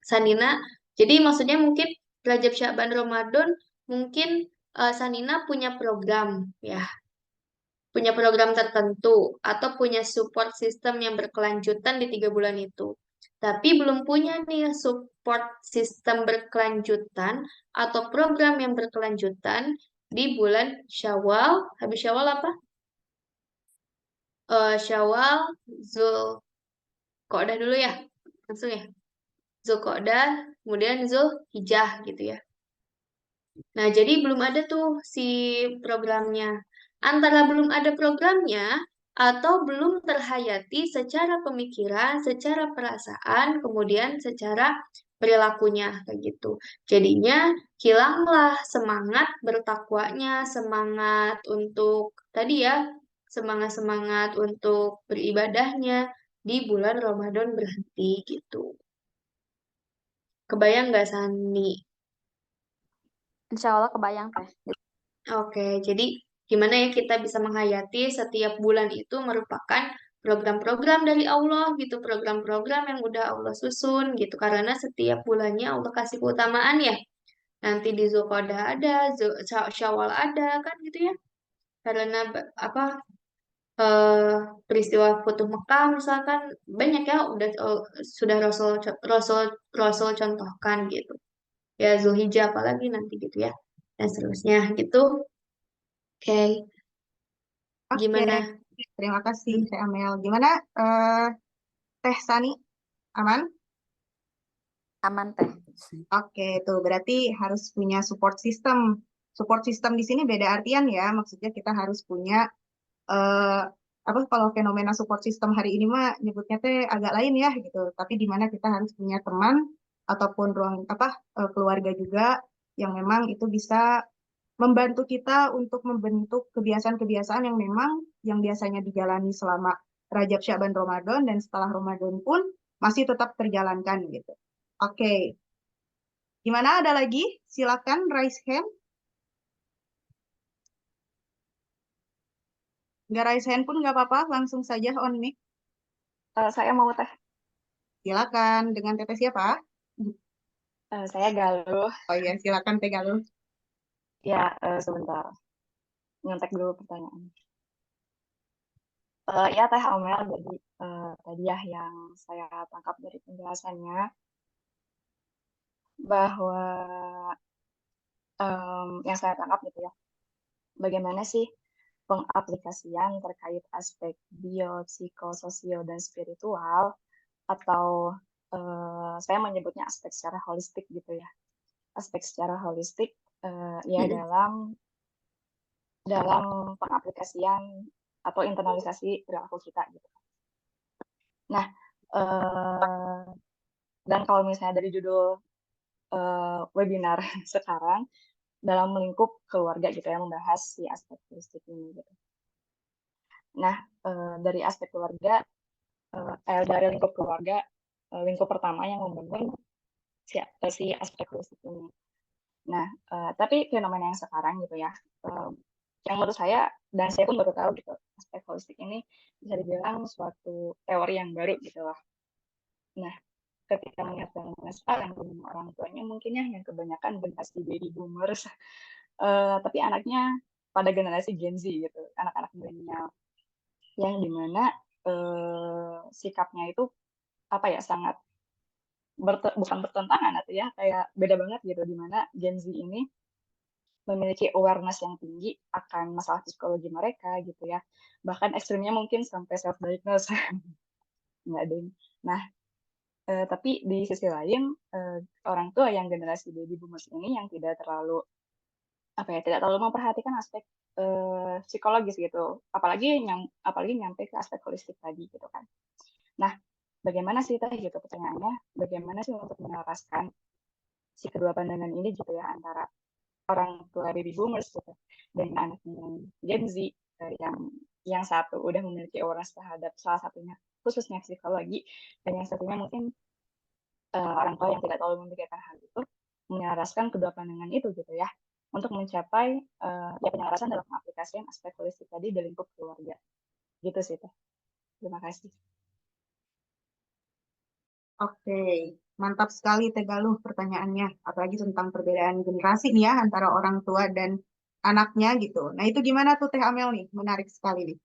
Sanina. Jadi maksudnya mungkin Rajab Sya'ban Ramadan mungkin Sanina punya program ya, punya program tertentu atau punya support system yang berkelanjutan di 3 bulan itu. Tapi belum punya nih support system berkelanjutan atau program yang berkelanjutan di bulan Syawal. Habis Syawal apa? Syawal, Zulqa'dah dulu ya, langsung ya. Zulqa'dah, kemudian Zulhijjah gitu ya. Nah, jadi belum ada tuh si programnya. Antara belum ada programnya atau belum terhayati secara pemikiran, secara perasaan, kemudian secara perilakunya kayak gitu. Jadinya hilanglah semangat bertakwanya, semangat untuk tadi ya, semangat-semangat untuk beribadahnya di bulan Ramadan berhenti gitu. Kebayang nggak Sani? Insya Allah kebayang teh. Oke, jadi gimana ya kita bisa menghayati setiap bulan itu merupakan program-program dari Allah gitu, program-program yang udah Allah susun gitu. Karena setiap bulannya Allah kasih keutamaan ya. Nanti di Zulqa'dah ada, Syawal ada kan gitu ya. Karena eh, peristiwa Futuh Mekah misalkan banyak ya udah sudah Rasul Rasul contohkan gitu. Ya Zulhijjah apalagi nanti gitu ya. Dan seterusnya gitu. Oke. Oke, Gimana? terima kasih Teh Amel. Gimana Teh Sani? Aman? Aman teh. Oke, tuh berarti harus punya support system. Support system di sini beda artian ya. Maksudnya kita harus punya eh apa kalau fenomena support system hari ini mah nyebutnya teh agak lain ya gitu. Tapi di mana kita harus punya teman ataupun ruang keluarga juga yang memang itu bisa membantu kita untuk membentuk kebiasaan-kebiasaan yang memang yang biasanya dijalani selama Rajab, Sya'ban, Ramadan dan setelah Ramadan pun masih tetap terjalankan gitu. Oke, gimana ada lagi? Silakan raise hand. Nggak raise hand pun nggak apa-apa, langsung saja on mic. Saya mau teh. Silakan, dengan Teteh siapa? Saya Galuh. Oh iya, silakan Teh Galuh. Ya, sebentar. Nyontek dulu pertanyaan. Ya Teh Amel, jadi tadi ya yang saya tangkap dari penjelasannya bahwa yang saya tangkap gitu ya, bagaimana sih pengaplikasian terkait aspek bio, psikososial, dan spiritual atau saya menyebutnya aspek secara holistik gitu ya. Aspek secara holistik ya dalam pengaplikasian atau internalisasi perilaku kita gitu. Nah, dan kalau misalnya dari judul webinar sekarang dalam lingkup keluarga gitu ya, membahas si aspek holistik ini gitu. Nah, dari aspek keluarga, dari lingkup keluarga, lingkup pertama yang membangun si aspek holistik ini. Nah, tapi fenomena yang sekarang gitu ya, yang menurut saya, dan saya pun baru tahu gitu, aspek holistik ini bisa dibilang suatu teori yang baru gitu lah. Nah, ketika melihat fenomena sekarang, orang tuanya mungkinnya yang kebanyakan generasi baby boomers, tapi anaknya pada generasi Gen Z gitu, anak-anak milenial, yang dimana sikapnya itu apa ya sangat bukan bertentangan atau ya kayak beda banget gitu, dimana Gen Z ini memiliki awareness yang tinggi akan masalah psikologi mereka gitu ya, bahkan ekstrimnya mungkin sampai self diagnose nggak ada. Nah, tapi di sisi lain orang tua yang generasi baby boomers ini yang tidak terlalu memperhatikan aspek psikologis gitu, apalagi nyampe ke aspek holistik tadi gitu kan. Nah, bagaimana sih teh gitu pertanyaannya, bagaimana sih untuk menyelaraskan si kedua pandangan ini gitu ya, antara orang tua baby boomers gitu dan anaknya Gen Z, yang satu udah memiliki awareness terhadap salah satunya khususnya psikologi, dan yang satunya mungkin orang tua yang tidak terlalu memikirkan hal itu, menyelaraskan kedua pandangan itu gitu ya, untuk mencapai ya penyelarasan dalam pengaplikasian aspek holistik tadi di lingkup keluarga. Gitu sih teh. Terima kasih. Oke, mantap sekali Teh Galuh pertanyaannya, apalagi tentang perbedaan generasi nih ya antara orang tua dan anaknya gitu. Nah itu gimana tuh Teh Amel nih? Menarik sekali nih.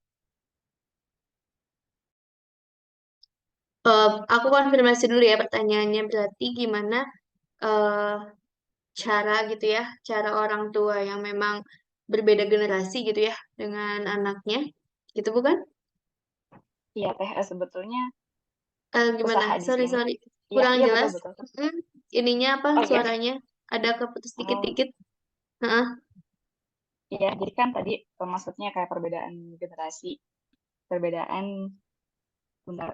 Aku konfirmasi dulu ya pertanyaannya, berarti gimana eh, cara gitu ya, cara orang tua yang memang berbeda generasi gitu ya dengan anaknya, gitu bukan? Iya teh, sebetulnya Gimana? usaha di Sorry, sini. sorry. Iya, Kurang iya jelas. betul. Ininya apa? Oh iya, Suaranya ada keputus oh, dikit-dikit. Heeh. iya. Jadi kan tadi maksudnya kayak perbedaan generasi, perbedaan, bentar,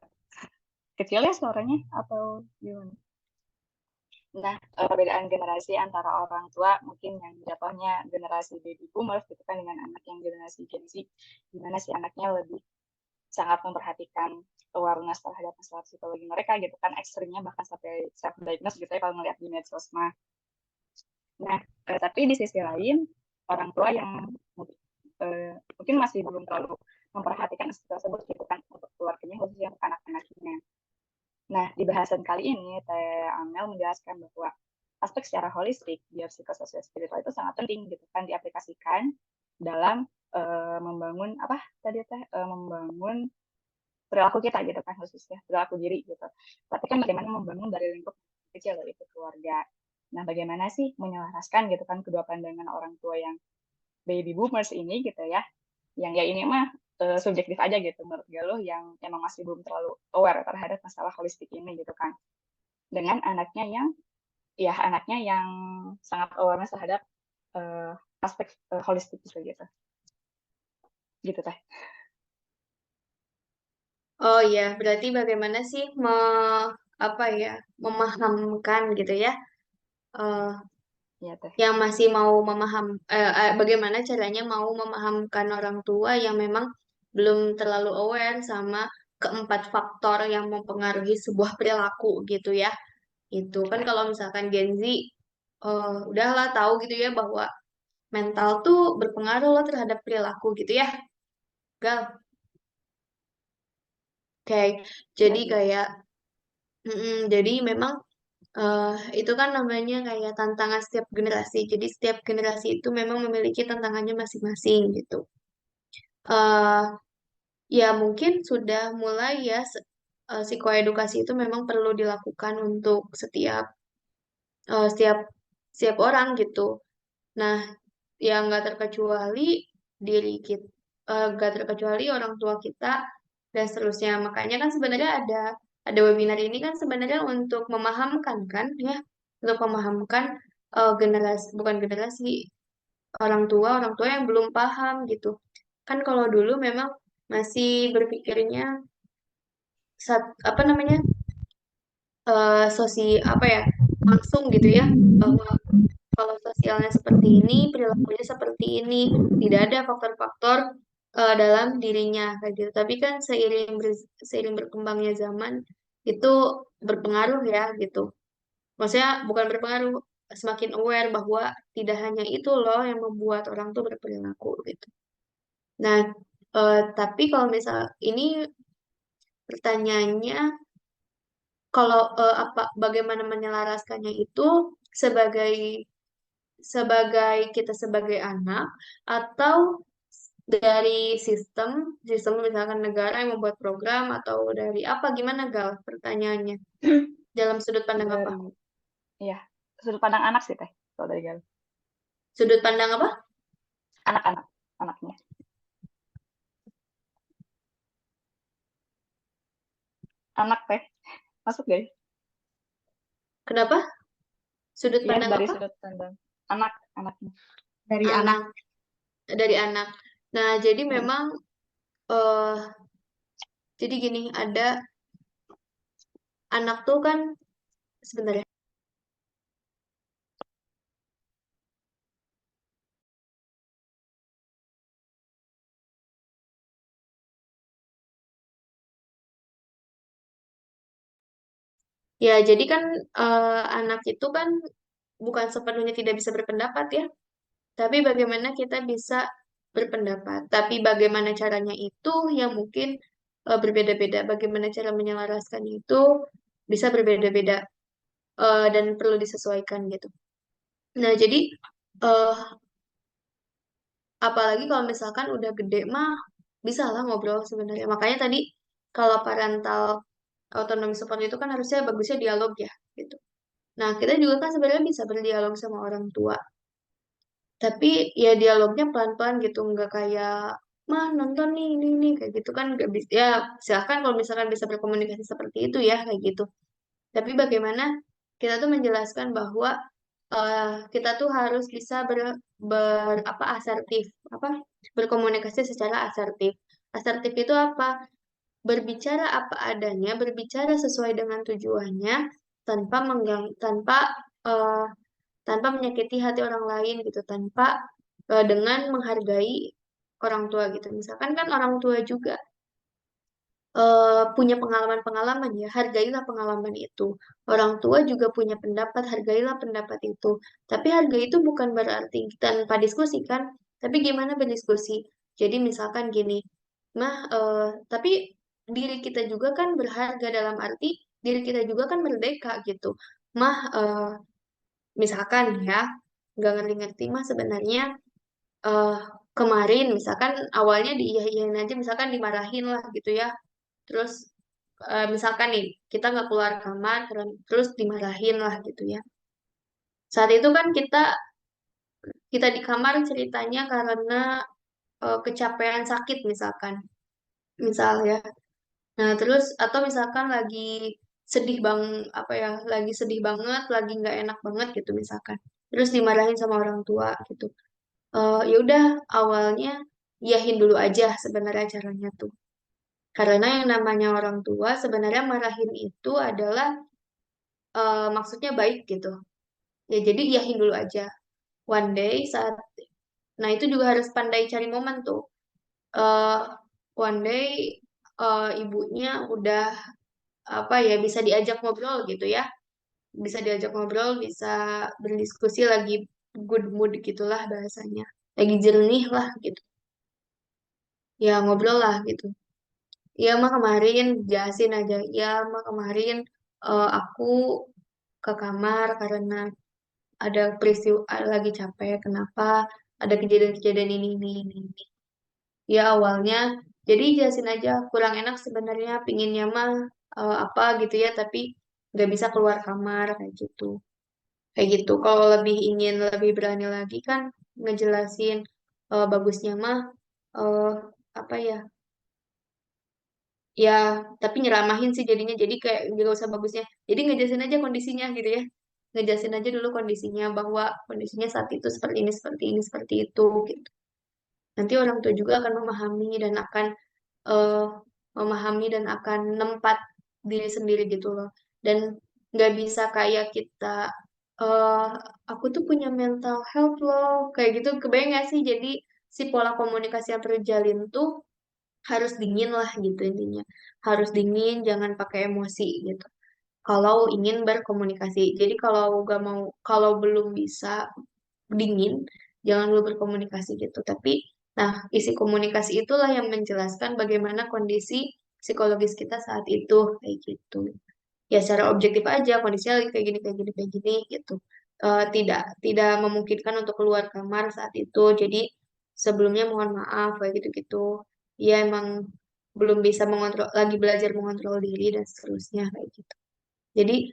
kecil ya suaranya atau gimana? Nah, perbedaan generasi antara orang tua mungkin yang jatuhnya generasi baby boomers gitu kan dengan anak yang generasi Gen Z, gimana sih anaknya lebih sangat memperhatikan awareness terhadap masalah psikologi mereka gitu kan, ekstrimnya bahkan sampai self diagnose gitu ya kalau ngeliat di medsos mah. Nah, tapi di sisi lain orang tua yang mungkin masih belum terlalu memperhatikan aspek tersebut gitu kan untuk keluarganya khususnya untuk anak-anaknya. Nah, di bahasan kali ini Teh Amel menjelaskan bahwa aspek secara holistik biopsikososial spiritual itu sangat penting gitu kan diaplikasikan dalam membangun apa tadi Teh membangun perilaku kita gitu kan, khususnya perilaku diri gitu. Tapi kan bagaimana membangun dari lingkup kecil yaitu keluarga. Nah, bagaimana sih menyelaraskan gitu kan kedua pandangan orang tua yang baby boomers ini gitu ya, yang ya ini mah subjektif aja gitu menurut Galuh yang emang masih belum terlalu aware terhadap masalah holistik ini gitu kan, dengan anaknya yang sangat awareness terhadap aspek holistik itu gitu Teh. Oh iya, berarti bagaimana sih apa ya, memahamkan gitu ya, eh, Iya Teh. yang masih mau bagaimana caranya mau memahamkan orang tua yang memang belum terlalu aware sama keempat faktor yang mempengaruhi sebuah perilaku gitu ya. Itu kan kalau misalkan Gen Z, udahlah tahu gitu ya bahwa mental tuh berpengaruh loh terhadap perilaku gitu ya. Gal, kayak jadi Iya. kayak jadi memang itu kan namanya kayak tantangan setiap generasi. Jadi setiap generasi itu memang memiliki tantangannya masing-masing gitu. eh Ya mungkin sudah mulai ya psikoedukasi itu memang perlu dilakukan untuk setiap setiap orang gitu. Nah, yang nggak terkecuali diri kita, nggak terkecuali orang tua kita dan seterusnya. Makanya kan sebenarnya ada webinar ini kan sebenarnya untuk memahamkan kan ya, untuk memahamkan generasi bukan generasi orang tua yang belum paham gitu. Kan kalau dulu memang masih berpikirnya apa namanya apa ya, langsung gitu ya, bahwa kalau sosialnya seperti ini, perilakunya seperti ini, tidak ada faktor-faktor dalam dirinya kayak gitu. Tapi kan seiring berkembangnya zaman itu berpengaruh ya gitu. Maksudnya bukan berpengaruh, semakin aware bahwa tidak hanya itu loh yang membuat orang tuh berperilaku gitu. Nah, tapi kalau misal ini pertanyaannya, kalau bagaimana menyelaraskannya itu sebagai sebagai kita sebagai anak atau dari sistem misalkan negara yang membuat program atau dari apa, gimana Gal pertanyaannya, dalam sudut pandang apa? Dari ya sudut pandang anak sih Teh kalau dari Galuh. Sudut pandang apa? Anak-anak, anaknya. Anak Teh, masuk gak ya? Kenapa? Sudut Iya, pandang dari apa? sudut pandang anaknya. Dari anak. Dari anak. Nah, jadi Hmm. memang eh jadi gini, ada anak tuh kan sebentar ya. Ya, jadi kan anak itu kan bukan sepenuhnya tidak bisa berpendapat ya, tapi bagaimana kita bisa berpendapat. Tapi bagaimana caranya itu yang mungkin berbeda-beda. Bagaimana cara menyelaraskan itu bisa berbeda-beda dan perlu disesuaikan gitu. Nah, jadi eh, apalagi kalau misalkan udah gede mah bisa lah ngobrol sebenarnya. Makanya tadi kalau parental autonomy support itu kan harusnya bagusnya dialog ya gitu. Nah, kita juga kan sebenarnya bisa berdialog sama orang tua. Tapi ya dialognya pelan-pelan gitu, nggak kayak mah nonton nih ini kayak gitu kan nggak bisa ya, silahkan kalau misalkan bisa berkomunikasi seperti itu ya kayak gitu. Tapi bagaimana kita tuh menjelaskan bahwa kita tuh harus bisa apa asertif, apa berkomunikasi secara asertif. Asertif itu apa? Berbicara apa adanya, berbicara sesuai dengan tujuannya, tanpa eh, tanpa menyakiti hati orang lain gitu, tanpa dengan menghargai orang tua gitu. Misalkan kan orang tua juga punya pengalaman-pengalaman ya, hargailah pengalaman itu. Orang tua juga punya pendapat, hargailah pendapat itu. Tapi harga itu bukan berarti tanpa diskusi kan, tapi gimana berdiskusi. Jadi misalkan gini, mah, tapi diri kita juga kan berharga dalam arti diri kita juga kan merdeka gitu. Mah, misalkan ya, nggak ngerti-ngerti mah sebenarnya eh kemarin misalkan awalnya diiyain aja, misalkan dimarahin lah gitu ya. Terus misalkan nih kita nggak keluar kamar terus dimarahin lah gitu ya. Saat itu kan kita kita di kamar ceritanya karena kecapean sakit misalkan, misal ya. Nah terus atau misalkan lagi sedih bang apa ya, lagi sedih banget, lagi nggak enak banget gitu misalkan. Terus dimarahin sama orang tua gitu. Ya udah awalnya iyahin dulu aja sebenarnya caranya tuh. Karena yang namanya orang tua sebenarnya marahin itu adalah maksudnya baik gitu. Ya jadi iyahin dulu aja. One day saat, nah itu juga harus pandai cari momen tuh. Eh One day ibunya udah apa ya bisa diajak ngobrol gitu ya. Bisa diajak ngobrol, bisa berdiskusi lagi good mood gitulah bahasanya. Lagi jernih lah gitu. Ya ngobrol lah gitu. Ya mah kemarin jelasin aja. Ya mah kemarin aku ke kamar karena ada peristiwa lagi capek kenapa ada kejadian-kejadian ini. Ya awalnya jadi jelasin aja kurang enak sebenarnya pinginnya mah apa gitu ya tapi nggak bisa keluar kamar kayak gitu kalau lebih ingin lebih berani lagi kan ngejelasin bagusnya mah eh, apa ya ya tapi nyeramahin sih jadinya jadi kayak gak usah bagusnya jadi ngejelasin aja kondisinya gitu ya ngejelasin aja dulu kondisinya bahwa kondisinya saat itu seperti ini seperti itu gitu nanti orang tua juga akan eh, memahami dan akan nempat diri sendiri gitu loh dan nggak bisa kayak kita eh aku tuh punya mental health loh kayak gitu kebayang gak sih jadi si pola komunikasi yang terjalin tuh harus dingin lah gitu intinya harus dingin jangan pakai emosi gitu kalau ingin berkomunikasi jadi kalau belum bisa dingin, jangan dulu berkomunikasi gitu. Tapi, nah, isi komunikasi itulah yang menjelaskan bagaimana kondisi psikologis kita saat itu, kayak gitu. Ya, secara objektif aja, kondisinya lagi kayak gini, gitu. Tidak memungkinkan untuk keluar kamar saat itu, jadi sebelumnya mohon maaf, kayak gitu-gitu. Ya, emang belum bisa mengontrol, lagi belajar mengontrol diri dan seterusnya, kayak gitu. Jadi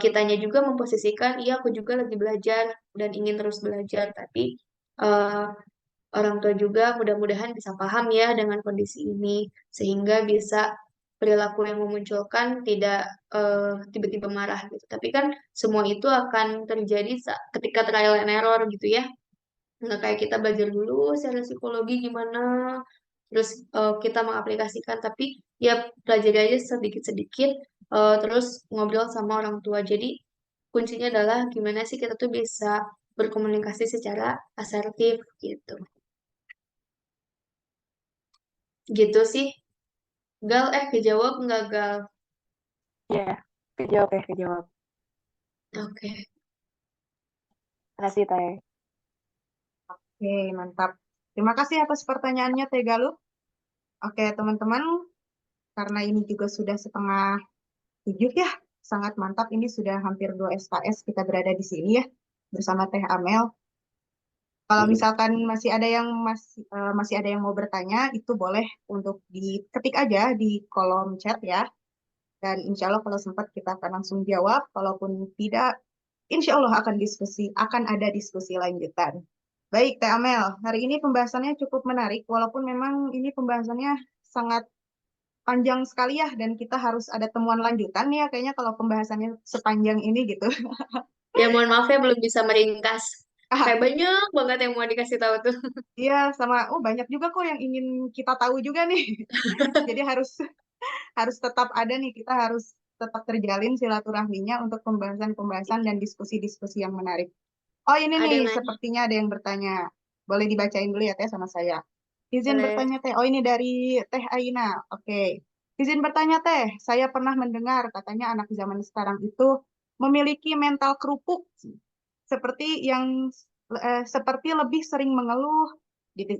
kitanya juga memposisikan, iya aku juga lagi belajar dan ingin terus belajar, tapi eh, orang tua juga mudah-mudahan bisa paham ya dengan kondisi ini, sehingga bisa perilaku yang memunculkan tidak tiba-tiba marah gitu. Tapi kan semua itu akan terjadi ketika trial and error gitu ya. Nah, kayak kita belajar dulu secara psikologi gimana, terus kita mengaplikasikan, tapi ya pelajari aja sedikit-sedikit, terus ngobrol sama orang tua. Jadi kuncinya adalah gimana sih kita tuh bisa berkomunikasi secara asertif gitu. Gitu sih. Gal, kejawab nggak Gal? Ya, kejawab ya, kejawab. Oke. Makasih, Tay. Oke, mantap. Terima kasih atas pertanyaannya, Teh Galuh. Oke, teman-teman, karena ini juga sudah setengah 7 ya, sangat mantap. Ini sudah hampir 2 SKS kita berada di sini ya, bersama Teh Amel. Kalau misalkan masih ada yang mau bertanya, itu boleh untuk diketik aja di kolom chat ya. Dan insya Allah kalau sempat kita akan langsung jawab. Kalaupun tidak, insya Allah akan ada diskusi lanjutan. Baik, Teh Amel. Hari ini pembahasannya cukup menarik, walaupun memang ini pembahasannya sangat panjang sekali ya, dan kita harus ada temuan lanjutan ya, kayaknya kalau pembahasannya sepanjang ini gitu. Ya mohon maaf ya belum bisa meringkas. Ah, Kayak banyak banget yang mau dikasih tahu tuh. iya, sama, oh banyak juga kok yang ingin kita tahu juga nih. Jadi harus harus tetap ada nih, kita harus tetap terjalin silaturahminya untuk pembahasan-pembahasan dan diskusi-diskusi yang menarik. Oh ini Ada nih, yang nanya? sepertinya ada yang bertanya. Boleh dibacain dulu ya Teh sama saya. Izin Boleh. bertanya Teh. Oh ini dari Teh Aina. Oke. Izin bertanya Teh. Saya pernah mendengar katanya anak zaman sekarang itu memiliki mental kerupuk. Seperti seperti lebih sering mengeluh,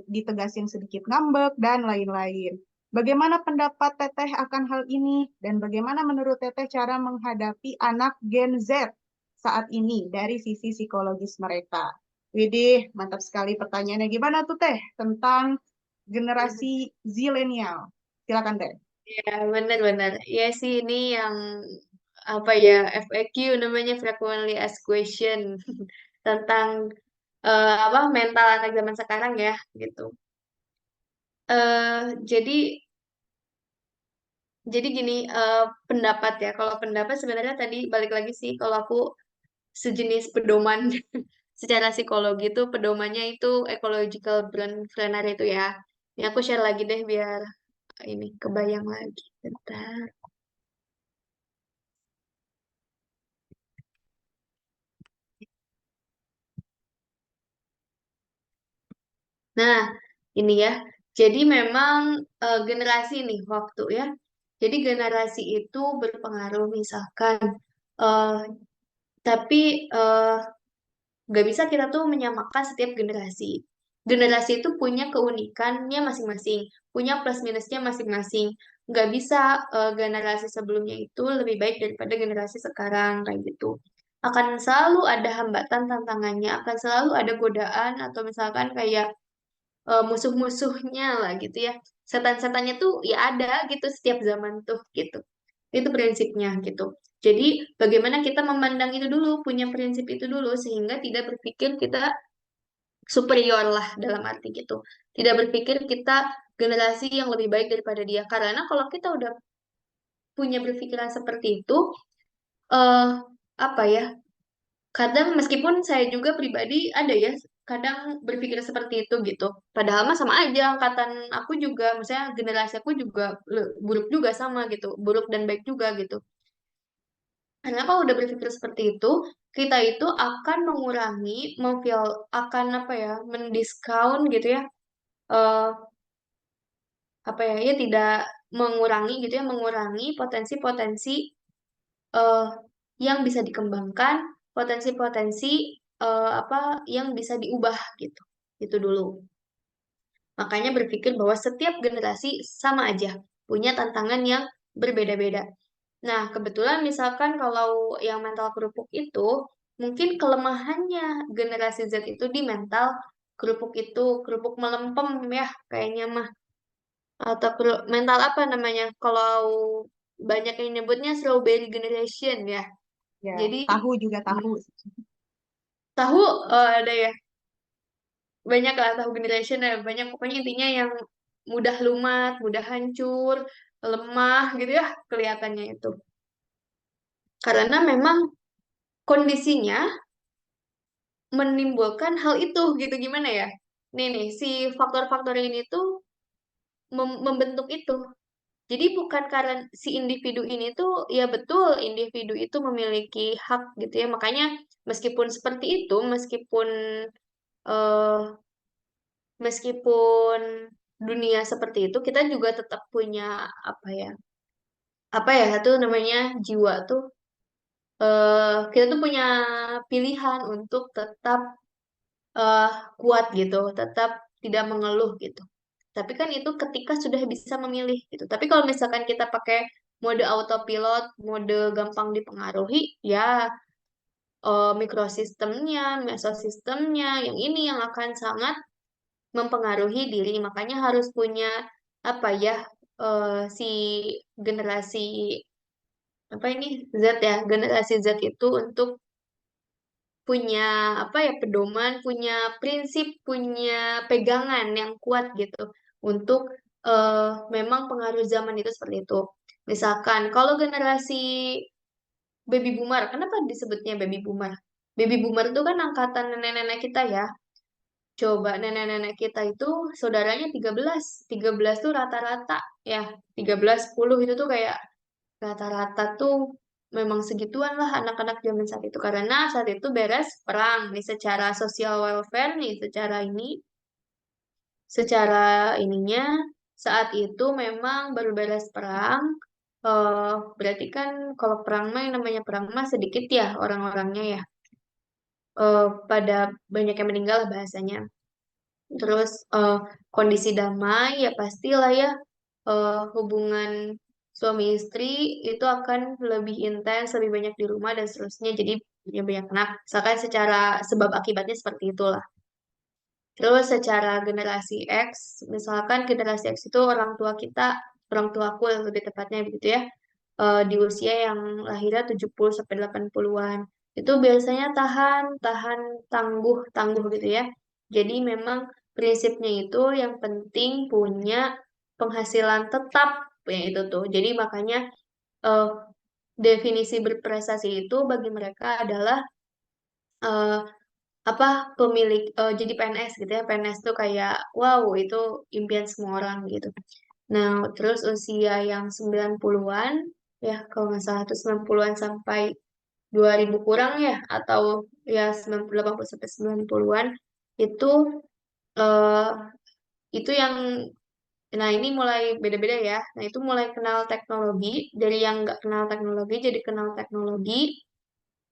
ditegasin sedikit ngambek, dan lain-lain. Bagaimana pendapat Teteh akan hal ini? Dan bagaimana menurut Teteh cara menghadapi anak Gen Z saat ini dari sisi psikologis mereka? Widih, mantap sekali pertanyaannya. Gimana tuh Teh tentang generasi zilenial? Silakan Teh. Ya, benar-benar. Ya sih ini yang apa ya FAQ namanya frequently asked question tentang apa mental anak zaman sekarang ya gitu. Jadi gini pendapat ya. Kalau pendapat sebenarnya tadi balik lagi sih kalau aku sejenis pedoman secara psikologi itu pedomannya itu ecological brain flanner itu ya. Ini aku share lagi deh biar ini kebayang lagi. Bentar. Nah, ini ya. Jadi memang generasi nih waktu ya. Jadi generasi itu berpengaruh misalkan eh tapi nggak bisa kita tuh menyamakan setiap generasi. Generasi itu punya keunikannya masing-masing, punya plus minusnya masing-masing. Nggak bisa generasi sebelumnya itu lebih baik daripada generasi sekarang kayak gitu. Akan selalu ada hambatan tantangannya, akan selalu ada godaan atau misalkan kayak musuh-musuhnya lah gitu ya. Setan-setannya tuh ya ada gitu setiap zaman tuh gitu. Itu prinsipnya gitu. Jadi bagaimana kita memandang itu dulu, punya prinsip itu dulu sehingga tidak berpikir kita superior lah dalam arti gitu. Tidak berpikir kita generasi yang lebih baik daripada dia. Karena kalau kita udah punya berpikiran seperti itu, eh apa ya? Kadang meskipun saya juga pribadi ada ya, kadang berpikir seperti itu gitu. Padahal mah sama aja angkatan aku juga, misalnya generasi aku juga buruk juga sama gitu, buruk dan baik juga gitu. Karena kalau udah berpikir seperti itu, kita itu akan mengurangi, akan apa ya, mendiskon gitu ya, eh apa ya, ya tidak mengurangi gitu ya, mengurangi potensi-potensi eh, yang bisa dikembangkan, potensi-potensi apa yang bisa diubah gitu. Itu dulu. Makanya berpikir bahwa setiap generasi sama aja, punya tantangan yang berbeda-beda. Nah, kebetulan misalkan kalau yang mental kerupuk itu, mungkin kelemahannya generasi Z itu di mental kerupuk itu, kerupuk melempem ya, kayaknya mah. Atau mental apa namanya? Kalau banyak yang nyebutnya strawberry generation ya. Ya, Jadi tahu juga tahu. tahu ada ya banyak lah tahu generation ya banyak pokoknya intinya yang mudah lumat, mudah hancur, lemah gitu ya kelihatannya itu. Karena memang kondisinya menimbulkan hal itu gitu gimana ya? Nih si faktor-faktor ini tuh membentuk itu. Jadi bukan karena si individu ini tuh ya betul individu itu memiliki hak gitu ya. Makanya meskipun seperti itu, eh, meskipun dunia seperti itu, kita juga tetap punya apa ya? Apa ya itu namanya jiwa tuh. Kita tuh punya pilihan untuk tetap eh, kuat gitu, tetap tidak mengeluh gitu. Tapi kan itu ketika sudah bisa memilih gitu. Tapi kalau misalkan kita pakai mode autopilot, mode gampang dipengaruhi, ya mikrosistemnya, mesosistemnya, yang ini yang akan sangat mempengaruhi diri. Makanya harus punya apa ya si generasi apa ini Z ya, generasi Z itu untuk punya apa ya pedoman, punya prinsip, punya pegangan yang kuat gitu untuk memang pengaruh zaman itu seperti itu. Misalkan kalau generasi baby boomer, kenapa disebutnya baby boomer? Baby boomer itu kan angkatan nenek-nenek kita ya. Coba nenek-nenek kita itu saudaranya 13. 13 tuh rata-rata ya. 13, 10 itu tuh kayak rata-rata tuh memang segituan lah anak-anak zaman saat itu. Karena saat itu beres perang nih secara social welfare nih, secara ininya saat itu memang baru beres perang. Berarti kan kalau perang mah yang namanya perang mah sedikit ya orang-orangnya ya. Pada banyak yang meninggal lah bahasanya. Terus kondisi damai ya pastilah ya hubungan suami istri itu akan lebih intens, lebih banyak di rumah dan seterusnya. Jadi punya banyak anak. Misalkan secara sebab akibatnya seperti itulah. Terus secara generasi X, misalkan generasi X itu orang tua kita, orang tuaku yang lebih tepatnya begitu ya, di usia yang lahirnya 70 sampai 80-an. Itu biasanya tahan, tahan, tangguh, tangguh gitu ya. Jadi memang prinsipnya itu yang penting punya penghasilan tetap, ya itu tuh. Jadi makanya eh, definisi berprestasi itu bagi mereka adalah eh, apa jadi PNS gitu ya. PNS tuh kayak wow itu impian semua orang gitu. Nah, terus usia yang 90-an ya kalau nggak salah tuh 90-an sampai 2000 kurang ya atau ya 90 80 sampai 90-an itu eh itu yang nah ini mulai beda-beda ya. Nah, itu mulai kenal teknologi dari yang nggak kenal teknologi jadi kenal teknologi.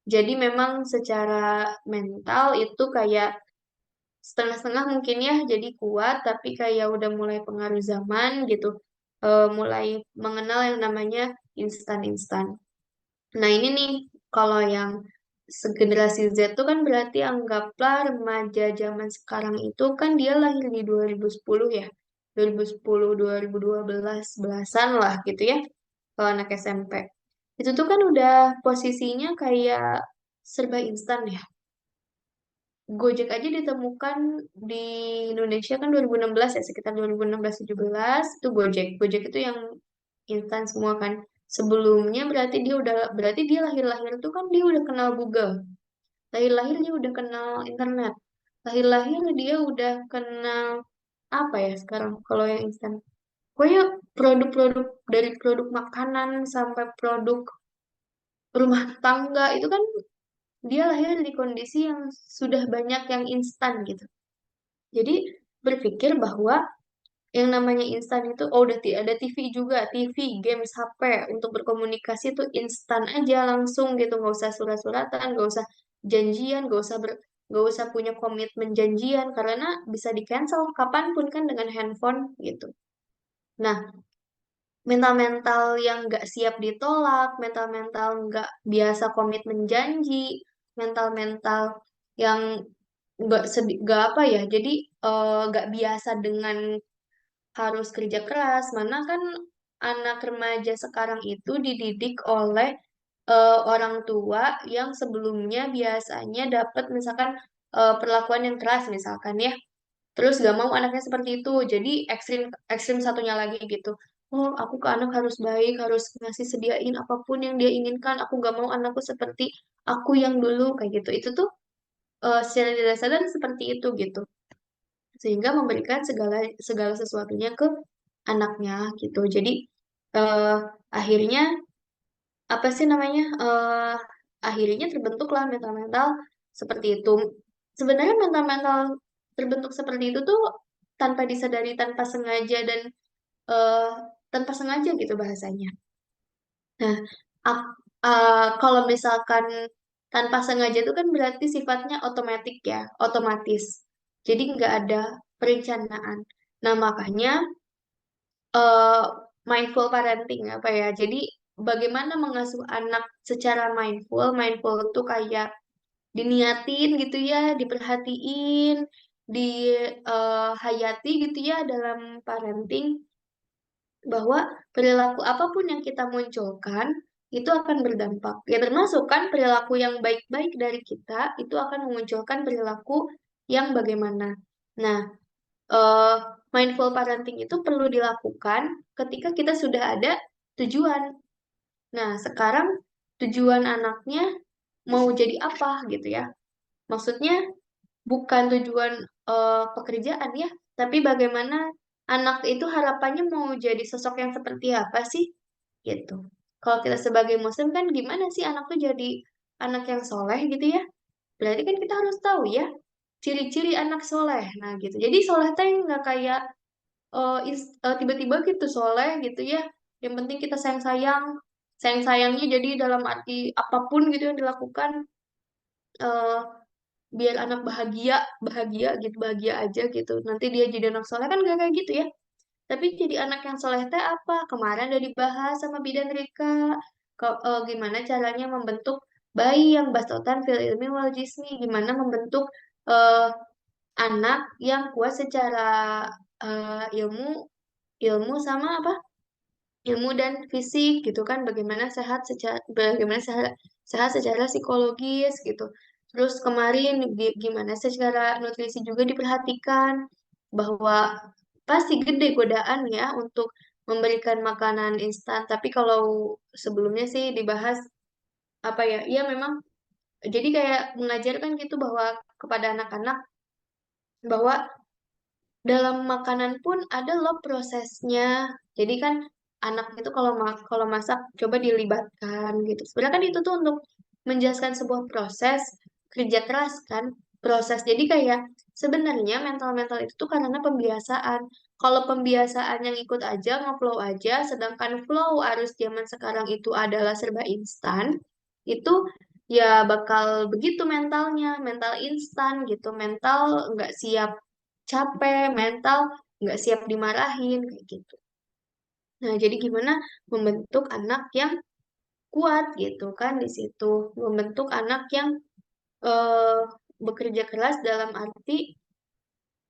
Jadi memang secara mental itu kayak setengah-setengah mungkin ya jadi kuat tapi kayak udah mulai pengaruh zaman gitu. Mulai mengenal yang namanya instan-instan. Nah ini nih kalau yang generasi Z tuh kan berarti anggaplah remaja zaman sekarang itu kan dia lahir di 2010 ya. 2010, 2012, belasan lah gitu ya. Kalau anak SMP. Itu tuh kan udah posisinya kayak serba instan ya. Gojek aja ditemukan di Indonesia kan 2016 ya, sekitar 2016-17 itu Gojek. Gojek itu yang instan semua kan. Sebelumnya berarti dia lahir-lahir tuh kan dia udah kenal Google. Lahir-lahir dia udah kenal internet. Lahir-lahir dia udah kenal apa ya sekarang kalau yang instan. Pokoknya produk-produk dari produk makanan sampai produk rumah tangga itu kan dia lahir di kondisi yang sudah banyak yang instan gitu. Jadi berpikir bahwa yang namanya instan itu, oh udah ada TV juga, TV, games, HP, untuk berkomunikasi itu instan aja langsung gitu, nggak usah surat-suratan, nggak usah janjian, nggak usah punya komitmen janjian, karena bisa di-cancel kapanpun kan dengan handphone gitu. Nah, mental-mental yang nggak siap ditolak, mental-mental nggak biasa komitmen janji, mental-mental yang nggak apa ya, jadi nggak biasa dengan harus kerja keras. Mana kan anak remaja sekarang itu dididik oleh orang tua yang sebelumnya biasanya dapat misalkan perlakuan yang keras misalkan ya. Terus gak mau anaknya seperti itu. Jadi ekstrim ekstrim satunya lagi gitu. Oh, aku ke anak harus baik, harus ngasih sediain apapun yang dia inginkan. Aku gak mau anakku seperti aku yang dulu kayak gitu. Itu tuh secara tidak sadar seperti itu gitu. Sehingga memberikan segala segala sesuatunya ke anaknya gitu. Jadi eh, akhirnya apa sih namanya? Akhirnya terbentuklah mental-mental seperti itu. Sebenarnya mental-mental terbentuk seperti itu tuh tanpa disadari, tanpa sengaja dan eh, tanpa sengaja gitu bahasanya. Nah, kalau misalkan tanpa sengaja itu kan berarti sifatnya otomatis ya, otomatis. Jadi nggak ada perencanaan. Nah, makanya eh, mindful parenting apa ya? Jadi bagaimana mengasuh anak secara mindful? Mindful itu kayak diniatin gitu ya, diperhatiin, dihayati gitu ya dalam parenting bahwa perilaku apapun yang kita munculkan itu akan berdampak. Ya termasuk kan perilaku yang baik-baik dari kita itu akan memunculkan perilaku yang bagaimana. Nah, eh, mindful parenting itu perlu dilakukan ketika kita sudah ada tujuan. Nah, sekarang tujuan anaknya mau jadi apa gitu ya. Maksudnya bukan tujuan pekerjaan ya, tapi bagaimana anak itu harapannya mau jadi sosok yang seperti apa sih gitu. Kalau kita sebagai muslim kan gimana sih anak tuh jadi anak yang soleh gitu ya. Berarti kan kita harus tahu ya ciri-ciri anak soleh. Nah gitu. Jadi soleh teh nggak kayak tiba-tiba gitu soleh gitu ya. Yang penting kita sayang-sayang. Sayang-sayangnya jadi dalam arti apapun gitu yang dilakukan eh, biar anak bahagia, bahagia gitu, bahagia aja gitu. Nanti dia jadi anak soleh kan gak kayak gitu ya. Tapi jadi anak yang soleh teh apa? Kemarin udah dibahas sama Bidan Rika. Gimana caranya membentuk bayi yang bastotan fil ilmi wal jismi. Gimana membentuk eh, anak yang kuat secara ilmu, ilmu sama apa? Ilmu dan fisik gitu kan. Bagaimana sehat secara psikologis gitu. Terus kemarin gimana secara nutrisi juga diperhatikan bahwa pasti gede godaan ya untuk memberikan makanan instan. Tapi kalau sebelumnya sih dibahas apa ya? Iya memang jadi kayak mengajarkan gitu bahwa kepada anak-anak bahwa dalam makanan pun ada loh prosesnya. Jadi kan anak itu kalau masak coba dilibatkan gitu. Sebenarnya kan itu tuh untuk menjelaskan sebuah proses kerja keras kan, proses. Jadi kayak sebenarnya mental-mental itu tuh karena pembiasaan. Kalau pembiasaan yang ikut aja, ngeflow aja, sedangkan flow arus zaman sekarang itu adalah serba instan, itu ya bakal begitu mentalnya, mental instan gitu, mental nggak siap capek, mental nggak siap dimarahin kayak gitu. Nah, jadi gimana membentuk anak yang kuat gitu kan di situ, membentuk anak yang eh, bekerja keras dalam arti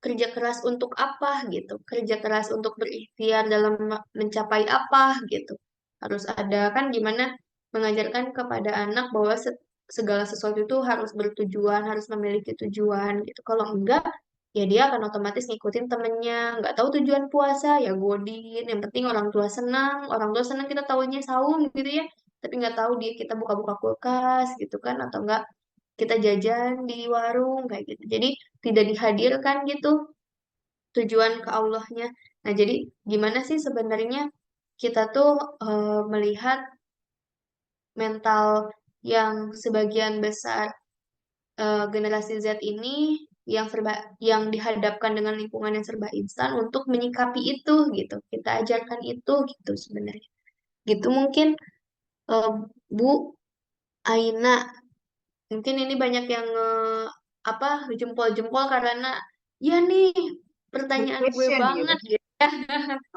kerja keras untuk apa gitu, kerja keras untuk berikhtiar dalam mencapai apa gitu. Harus ada kan gimana mengajarkan kepada anak bahwa segala sesuatu itu harus bertujuan, harus memiliki tujuan gitu. Kalau enggak, ya dia akan otomatis ngikutin temennya. Nggak tahu tujuan puasa, ya godin. Yang penting orang tua senang kita tahunya saum gitu ya. Tapi nggak tahu dia kita buka-buka kulkas gitu kan, atau enggak kita jajan di warung kayak gitu. Jadi tidak dihadirkan gitu tujuan ke Allahnya. Nah, jadi gimana sih sebenarnya kita tuh melihat mental yang sebagian besar generasi Z ini yang dihadapkan dengan lingkungan yang serba instan untuk menyikapi itu gitu. Kita ajarkan itu gitu sebenarnya. Gitu mungkin eh, Bu Aina. Mungkin ini banyak yang apa jempol-jempol karena ya nih Good pertanyaan gue question gitu. banget gitu.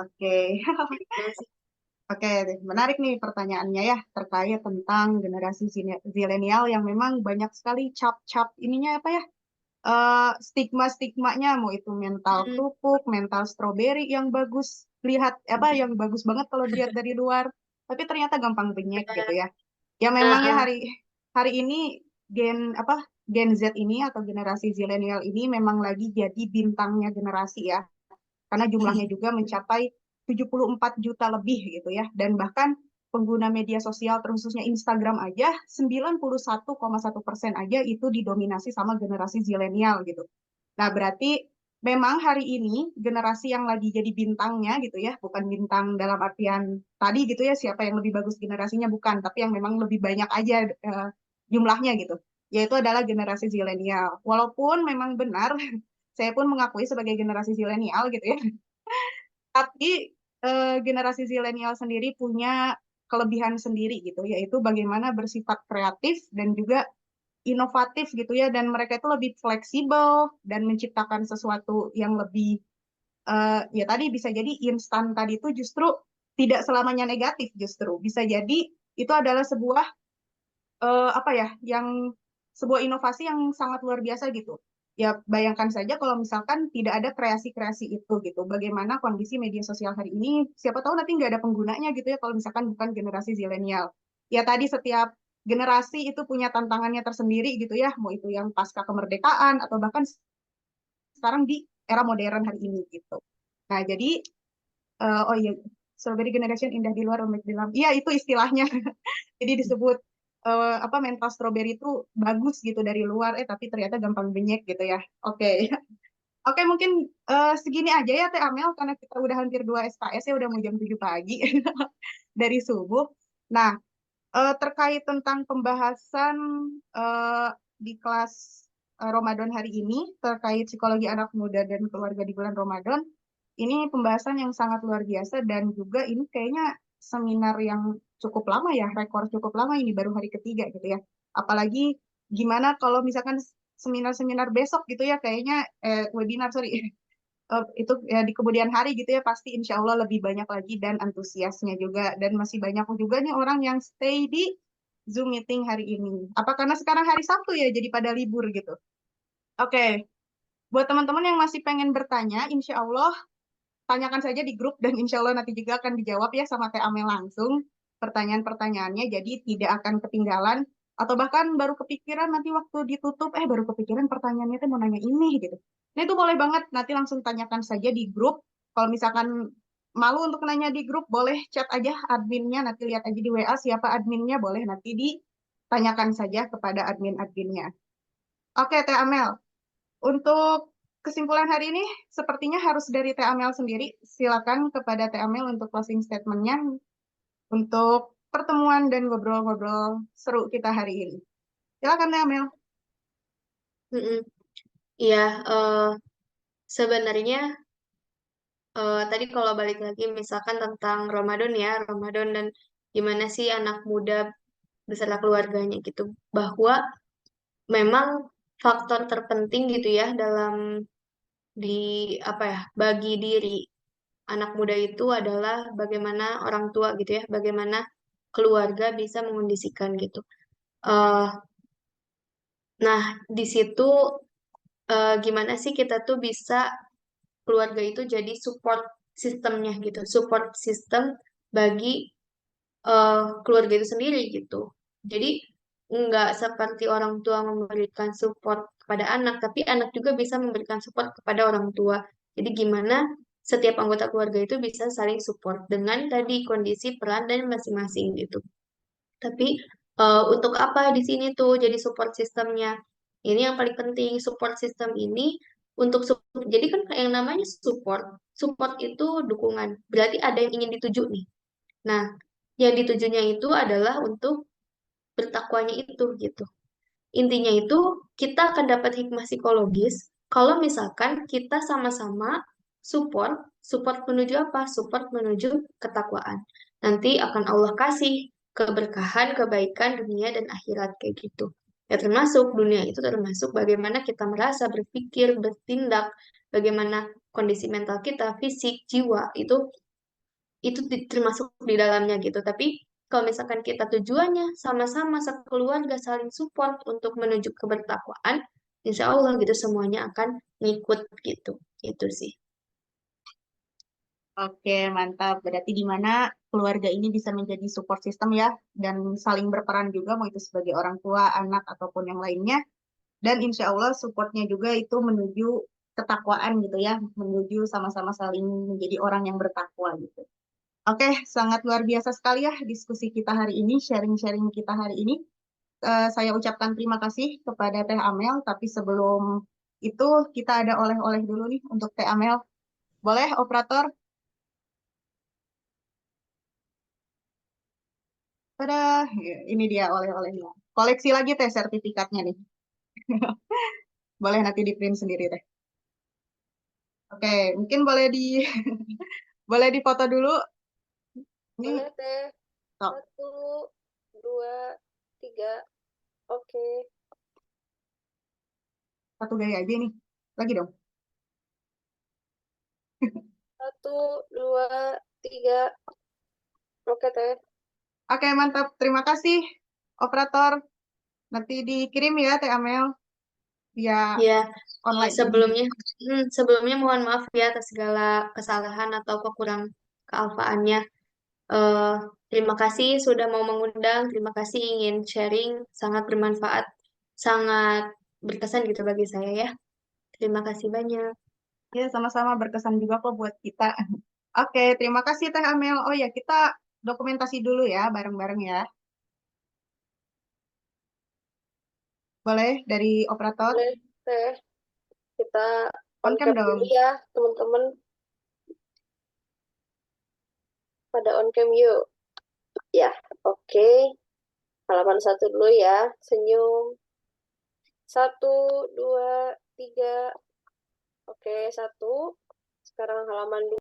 Oke. Gitu sih. Oke, menarik nih pertanyaannya ya terkait tentang generasi zilenial yang memang banyak sekali cap-cap ininya apa ya? Stigma-stigmanya mau itu mental Hmm, kerupuk, mental stroberi yang bagus lihat apa yang bagus banget kalau dilihat dari luar, tapi ternyata gampang benyek gitu ya. Ya memang ya uh-uh. hari hari ini Gen Z ini atau generasi zilenial ini memang lagi jadi bintangnya generasi ya karena jumlahnya juga mencapai 74 juta lebih gitu ya. Dan bahkan pengguna media sosial terkhususnya Instagram aja 91,1% aja itu didominasi sama generasi zilenial gitu. Nah, berarti memang hari ini generasi yang lagi jadi bintangnya gitu ya, bukan bintang dalam artian tadi gitu ya, siapa yang lebih bagus generasinya bukan, tapi yang memang lebih banyak aja jumlahnya gitu, yaitu adalah generasi zilenial. Walaupun memang benar, saya pun mengakui sebagai generasi zilenial gitu ya, tapi generasi zilenial sendiri punya kelebihan sendiri gitu, yaitu bagaimana bersifat kreatif dan juga inovatif gitu ya, dan mereka itu lebih fleksibel dan menciptakan sesuatu yang lebih ya tadi bisa jadi instan tadi itu justru tidak selamanya negatif, justru bisa jadi itu adalah sebuah apa ya yang sebuah inovasi yang sangat luar biasa gitu. Ya bayangkan saja kalau misalkan tidak ada kreasi-kreasi itu gitu. Bagaimana kondisi media sosial hari ini? Siapa tahu nanti nggak ada penggunanya gitu ya kalau misalkan bukan generasi zilenial. ya tadi setiap generasi itu punya tantangannya tersendiri gitu ya, mau itu yang pasca kemerdekaan atau bahkan sekarang di era modern hari ini gitu. Nah, jadi oh iya, strawberry generation indah di luar, lembek di dalam. Iya, itu istilahnya. Jadi disebut apa mental strawberry itu bagus gitu dari luar, tapi ternyata gampang benyek gitu ya. Oke. Oke, mungkin segini aja ya Teh Amel, karena kita udah hampir 2 SKS ya, udah mau jam 7 pagi dari subuh. Nah, terkait tentang pembahasan di kelas Ramadan hari ini, terkait psikologi anak muda dan keluarga di bulan Ramadan, ini pembahasan yang sangat luar biasa dan juga ini kayaknya seminar yang cukup lama ya, rekor cukup lama ini baru hari ketiga gitu ya. Apalagi gimana kalau misalkan seminar-seminar besok gitu ya, kayaknya webinar sorry itu ya di kemudian hari gitu ya pasti insya Allah lebih banyak lagi dan antusiasnya juga dan masih banyak juga nih orang yang stay di Zoom meeting hari ini. Apa karena sekarang hari Sabtu ya jadi pada libur gitu. Oke, buat teman-teman yang masih pengen bertanya, insya Allah tanyakan saja di grup dan insya Allah nanti juga akan dijawab ya sama Teh Amel langsung pertanyaan-pertanyaannya, jadi tidak akan ketinggalan atau bahkan baru kepikiran nanti waktu ditutup baru kepikiran pertanyaannya tuh mau nanya ini gitu. Nah itu boleh banget nanti langsung tanyakan saja di grup. Kalau misalkan malu untuk nanya di grup boleh chat aja adminnya, nanti lihat aja di WA siapa adminnya, boleh nanti ditanyakan saja kepada admin-adminnya. Oke Teh Amel, untuk kesimpulan hari ini sepertinya harus dari Teh Amel sendiri. Silakan kepada Teh Amel untuk closing statement-nya untuk pertemuan dan ngobrol-ngobrol seru kita hari ini. Silakan Teh Amel. Mm-mm. Iya, sebenarnya tadi kalau balik lagi misalkan tentang Ramadan ya, Ramadan dan gimana sih anak muda beserta keluarganya gitu, bahwa memang faktor terpenting gitu ya dalam di apa ya bagi diri anak muda itu adalah bagaimana orang tua gitu ya, bagaimana keluarga bisa mengondisikan gitu. Eh, nah, di situ gimana sih kita tuh bisa keluarga itu jadi support sistemnya gitu, support system bagi keluarga itu sendiri gitu. Jadi nggak seperti orang tua memberikan support kepada anak, tapi anak juga bisa memberikan support kepada orang tua. Jadi gimana setiap anggota keluarga itu bisa saling support dengan tadi kondisi peran dan masing-masing gitu. Tapi untuk apa di sini tuh jadi support sistemnya? Ini yang paling penting, support sistem ini jadi kan yang namanya support, support itu dukungan. Berarti ada yang ingin dituju nih. Nah, yang ditujunya itu adalah untuk bertakwanya itu gitu. Intinya itu kita akan dapat hikmah psikologis kalau misalkan kita sama-sama support, support menuju apa? Support menuju ketakwaan. Nanti akan Allah kasih keberkahan, kebaikan dunia dan akhirat kayak gitu. Ya termasuk dunia itu termasuk bagaimana kita merasa, berpikir, bertindak, bagaimana kondisi mental kita, fisik, jiwa itu termasuk di dalamnya gitu. Tapi kalau misalkan kita tujuannya sama-sama sekeluarga saling support untuk menuju kebertakwaan, insya Allah gitu semuanya akan ngikut gitu. Itu sih. Oke, mantap. Berarti di mana keluarga ini bisa menjadi support system ya, dan saling berperan juga, mau itu sebagai orang tua, anak, ataupun yang lainnya. Dan insya Allah supportnya juga itu menuju ketakwaan gitu ya, menuju sama-sama saling menjadi orang yang bertakwa gitu. Oke, sangat luar biasa sekali ya diskusi kita hari ini, sharing-sharing kita hari ini. Saya ucapkan terima kasih kepada Teh Amel, tapi sebelum itu kita ada oleh-oleh dulu nih untuk Teh Amel. Boleh, operator? Tada, ini dia oleh-olehnya. Koleksi lagi Teh sertifikatnya nih. Boleh nanti di print sendiri Teh. Oke, mungkin boleh di boleh difoto dulu. Ini Boleh teh. top 1, 2, 3. Oke. satu gaya aja nih. Lagi dong. 1, 2, 3. Oke teh. Oke, mantap. Terima kasih, operator. Nanti dikirim ya, Teh Amel, via Ya, online ini. sebelumnya mohon maaf ya atas segala kesalahan atau kekurang kealfaannya. Terima kasih sudah mau mengundang, terima kasih ingin sharing, sangat bermanfaat, sangat berkesan gitu bagi saya ya. Terima kasih banyak. Ya, sama-sama berkesan juga kok buat kita. Oke, terima kasih Teh Amel. Oh ya, kita dokumentasi dulu ya, bareng-bareng ya. Boleh dari operator? Boleh, Teh. Kita on On cam cam dulu dong. ya, teman-teman. Pada on cam yuk. Ya, oke. Halaman 1 dulu ya. Senyum. 1, 2, 3. Oke, 1. Sekarang halaman 2.